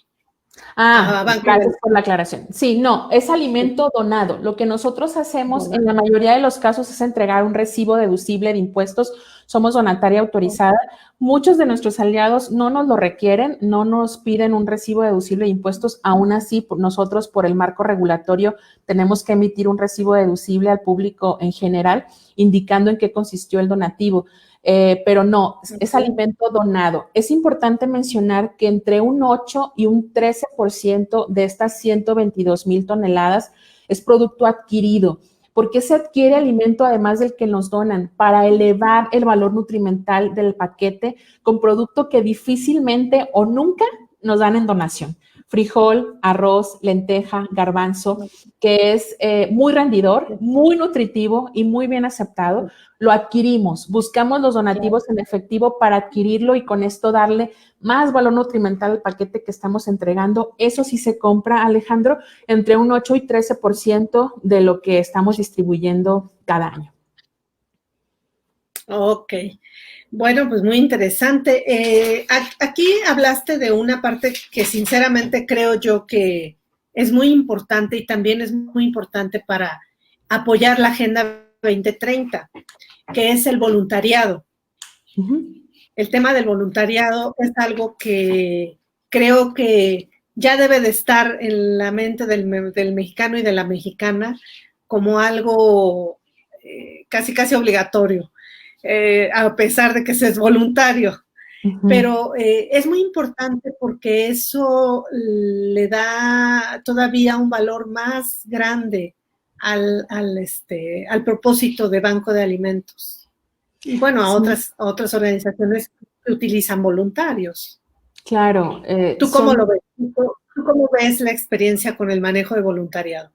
Gracias por la aclaración. Sí, no, es alimento donado. Lo que nosotros hacemos en la mayoría de los casos es entregar un recibo deducible de impuestos. Somos donataria autorizada. Muchos de nuestros aliados no nos lo requieren, no nos piden un recibo deducible de impuestos. Aún así, nosotros por el marco regulatorio tenemos que emitir un recibo deducible al público en general, indicando en qué consistió el donativo. Pero no, es alimento donado. Es importante mencionar que entre un 8 y un 13% de estas 122,000 toneladas es producto adquirido. ¿Por qué se adquiere alimento además del que nos donan? Para elevar el valor nutrimental del paquete con producto que difícilmente o nunca nos dan en donación. Frijol, arroz, lenteja, garbanzo, que es muy rendidor, muy nutritivo y muy bien aceptado. Lo adquirimos, buscamos los donativos en efectivo para adquirirlo y con esto darle más valor nutrimental al paquete que estamos entregando. Eso sí se compra, Alejandro, entre un 8 y 13% de lo que estamos distribuyendo cada año. Ok. Bueno, pues muy interesante. Aquí hablaste de una parte que sinceramente creo yo que es muy importante y también es muy importante para apoyar la Agenda 2030, que es el voluntariado. El tema del voluntariado es algo que creo que ya debe de estar en la mente del mexicano y de la mexicana como algo casi obligatorio. A pesar de que se es voluntario. Pero es muy importante porque eso le da todavía un valor más grande al propósito de Banco de Alimentos. Y bueno, a otras organizaciones que utilizan voluntarios. Claro. ¿Tú cómo lo ves? ¿Tú cómo ves la experiencia con el manejo de voluntariado?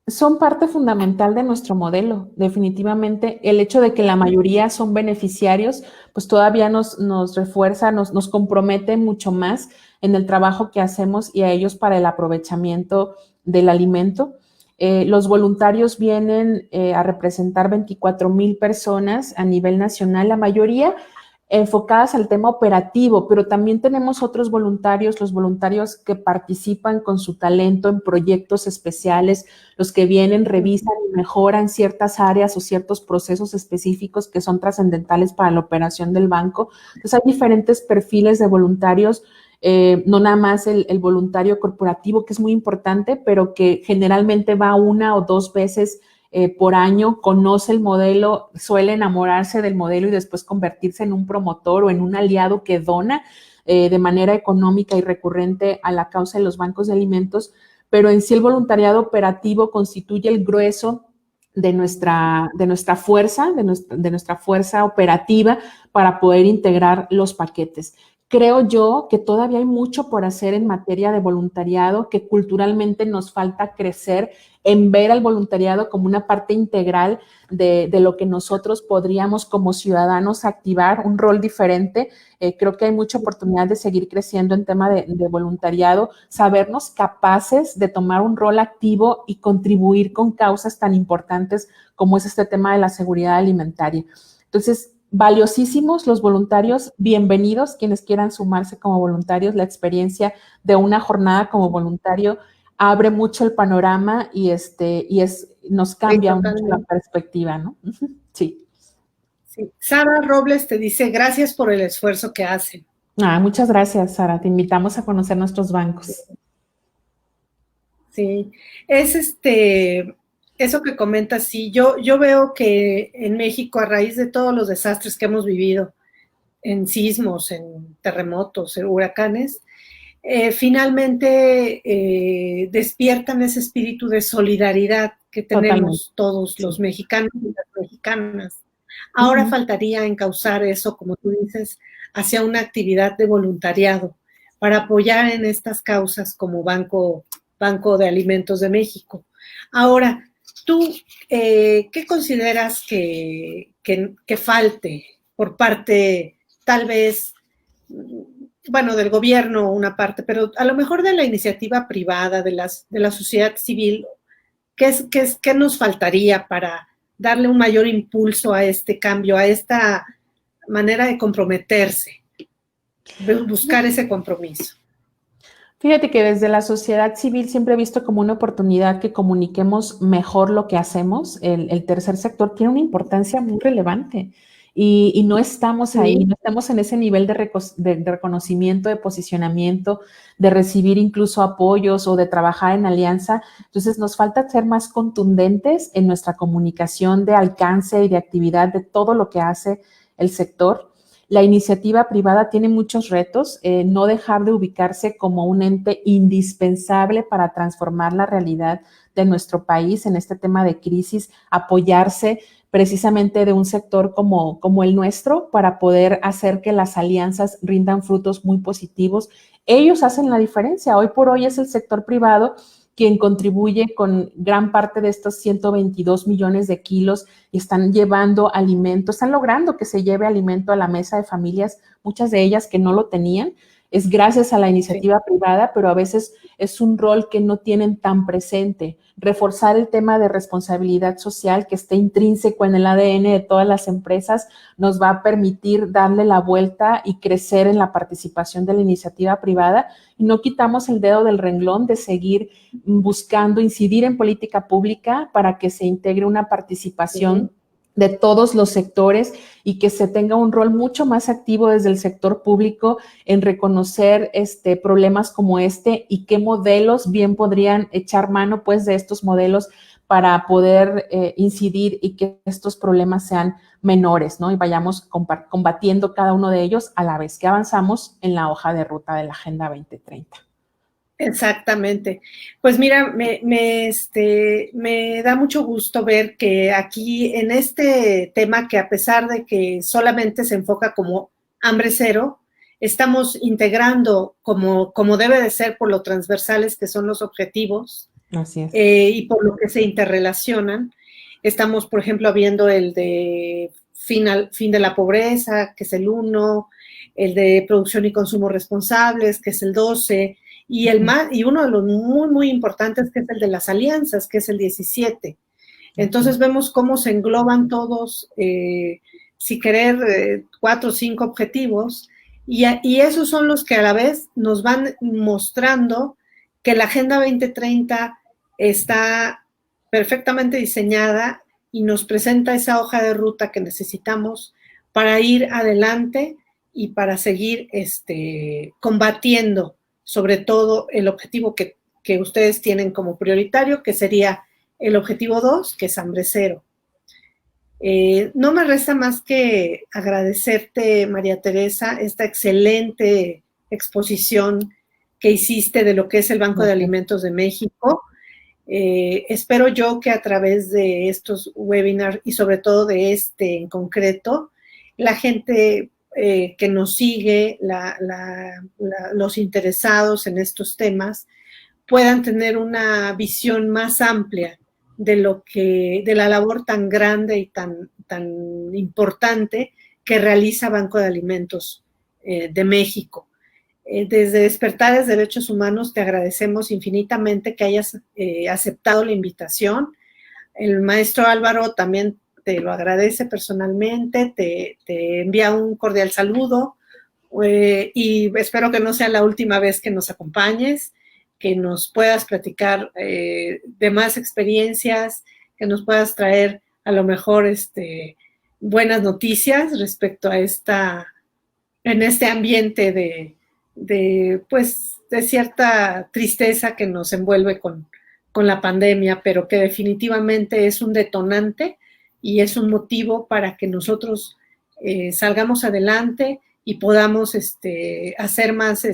Son parte fundamental de nuestro modelo, definitivamente. El hecho de que la mayoría son beneficiarios, pues todavía nos refuerza, nos compromete mucho más en el trabajo que hacemos y a ellos para el aprovechamiento del alimento. Los voluntarios vienen a representar 24,000 personas a nivel nacional, la mayoría enfocadas al tema operativo, pero también tenemos otros voluntarios, los voluntarios que participan con su talento en proyectos especiales, los que vienen, revisan y mejoran ciertas áreas o ciertos procesos específicos que son trascendentales para la operación del banco. Entonces hay diferentes perfiles de voluntarios, no nada más el voluntario corporativo, que es muy importante, pero que generalmente va 1 o 2 veces por año, conoce el modelo, suele enamorarse del modelo y después convertirse en un promotor o en un aliado que dona de manera económica y recurrente a la causa de los bancos de alimentos, pero en sí el voluntariado operativo constituye el grueso de nuestra fuerza operativa para poder integrar los paquetes. creo yo que todavía hay mucho por hacer en materia de voluntariado, que culturalmente nos falta crecer en ver al voluntariado como una parte integral de lo que nosotros podríamos como ciudadanos activar, un rol diferente. Creo que hay mucha oportunidad de seguir creciendo en tema de voluntariado, sabernos capaces de tomar un rol activo y contribuir con causas tan importantes como es este tema de la seguridad alimentaria. Entonces, valiosísimos los voluntarios, bienvenidos quienes quieran sumarse como voluntarios. La experiencia de una jornada como voluntario abre mucho el panorama y nos cambia mucho la perspectiva, ¿no? Sí. Sí. Sara Robles te dice, gracias por el esfuerzo que hacen. Muchas gracias, Sara. Te invitamos a conocer nuestros bancos. Sí, es eso que comentas, sí, yo veo que en México, a raíz de todos los desastres que hemos vivido, en sismos, en terremotos, en huracanes, finalmente despiertan ese espíritu de solidaridad que tenemos todos los mexicanos y las mexicanas. Ahora faltaría encauzar eso, como tú dices, hacia una actividad de voluntariado para apoyar en estas causas como Banco de Alimentos de México. Ahora, ¿tú qué consideras que falte por parte, tal vez, bueno, del gobierno una parte, pero a lo mejor de la iniciativa privada, de la sociedad civil? ¿Qué nos faltaría para darle un mayor impulso a este cambio, a esta manera de comprometerse, de buscar ese compromiso? Fíjate que desde la sociedad civil siempre he visto como una oportunidad que comuniquemos mejor lo que hacemos. El tercer sector tiene una importancia muy relevante y no estamos ahí, no estamos en ese nivel de reconocimiento, de posicionamiento, de recibir incluso apoyos o de trabajar en alianza. Entonces nos falta ser más contundentes en nuestra comunicación de alcance y de actividad de todo lo que hace el sector. La iniciativa privada tiene muchos retos, no dejar de ubicarse como un ente indispensable para transformar la realidad de nuestro país en este tema de crisis, apoyarse precisamente de un sector como el nuestro para poder hacer que las alianzas rindan frutos muy positivos. Ellos hacen la diferencia. Hoy por hoy es el sector privado quien contribuye con gran parte de estos 122 millones de kilos y están llevando alimento, están logrando que se lleve alimento a la mesa de familias, muchas de ellas que no lo tenían. Es gracias a la iniciativa privada, pero a veces es un rol que no tienen tan presente. Reforzar el tema de responsabilidad social que esté intrínseco en el ADN de todas las empresas nos va a permitir darle la vuelta y crecer en la participación de la iniciativa privada. Y no quitamos el dedo del renglón de seguir buscando incidir en política pública para que se integre una participación de todos los sectores y que se tenga un rol mucho más activo desde el sector público en reconocer problemas como y qué modelos bien podrían echar mano pues de estos modelos para poder incidir y que estos problemas sean menores, ¿no? Y vayamos combatiendo cada uno de ellos a la vez que avanzamos en la hoja de ruta de la Agenda 2030. Exactamente. Pues mira, me da mucho gusto ver que aquí en este tema, que a pesar de que solamente se enfoca como hambre cero, estamos integrando como debe de ser por lo transversales que son los objetivos. Así es. Y por lo que se interrelacionan. Estamos, por ejemplo, viendo el de fin de la pobreza, que es el 1, el de producción y consumo responsables, que es el 12, y uno de los muy, muy importantes, que es el de las alianzas, que es el 17. Entonces vemos cómo se engloban todos, sin querer, 4 o 5 objetivos, y esos son los que a la vez nos van mostrando que la Agenda 2030 está perfectamente diseñada y nos presenta esa hoja de ruta que necesitamos para ir adelante y para seguir combatiendo sobre todo el objetivo que ustedes tienen como prioritario, que sería el objetivo 2, que es hambre cero. No me resta más que agradecerte, María Teresa, esta excelente exposición que hiciste de lo que es el Banco de Alimentos de México. Espero yo que a través de estos webinars y sobre todo de en concreto, la gente que nos sigue, los interesados en estos temas, puedan tener una visión más amplia de la labor tan grande y tan importante que realiza Banco de Alimentos de México. Desde Despertares Derechos Humanos te agradecemos infinitamente que hayas aceptado la invitación. El maestro Álvaro también te lo agradece personalmente, te envía un cordial saludo y espero que no sea la última vez que nos acompañes, que nos puedas platicar de más experiencias, que nos puedas traer a lo mejor buenas noticias respecto a en este ambiente de cierta tristeza que nos envuelve con la pandemia, pero que definitivamente es un detonante y es un motivo para que nosotros salgamos adelante y podamos hacer más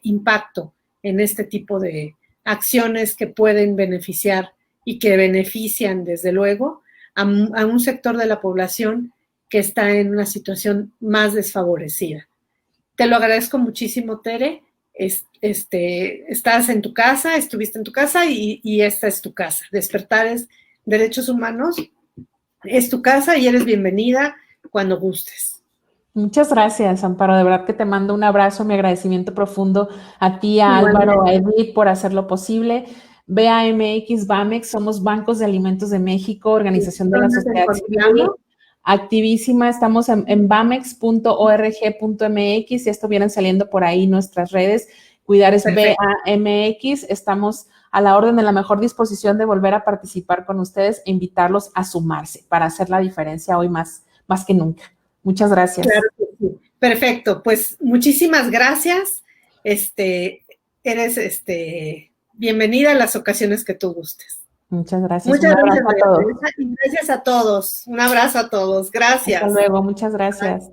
impacto en este tipo de acciones que pueden beneficiar y que benefician, desde luego, a un sector de la población que está en una situación más desfavorecida. Te lo agradezco muchísimo, Tere. Estás en tu casa, estuviste en tu casa y esta es tu casa. Despertares Derechos Humanos es tu casa y eres bienvenida cuando gustes. Muchas gracias, Amparo. De verdad que te mando un abrazo, mi agradecimiento profundo a ti, a Álvaro, a Edith por hacerlo posible. BAMX, BAMEX, somos Bancos de Alimentos de México, Organización de la Sociedad Civil. Activísima, estamos en bamex.org.mx y esto vienen saliendo por ahí nuestras redes. Cuidar es BAMX, estamos a la orden, de la mejor disposición de volver a participar con ustedes e invitarlos a sumarse para hacer la diferencia hoy más que nunca. Muchas gracias. Claro que sí. Perfecto, pues muchísimas gracias. Eres bienvenida a las ocasiones que tú gustes. Muchas gracias. Muchas gracias a todos. Gracias a todos. Un abrazo a todos. Gracias. Hasta luego. Muchas gracias.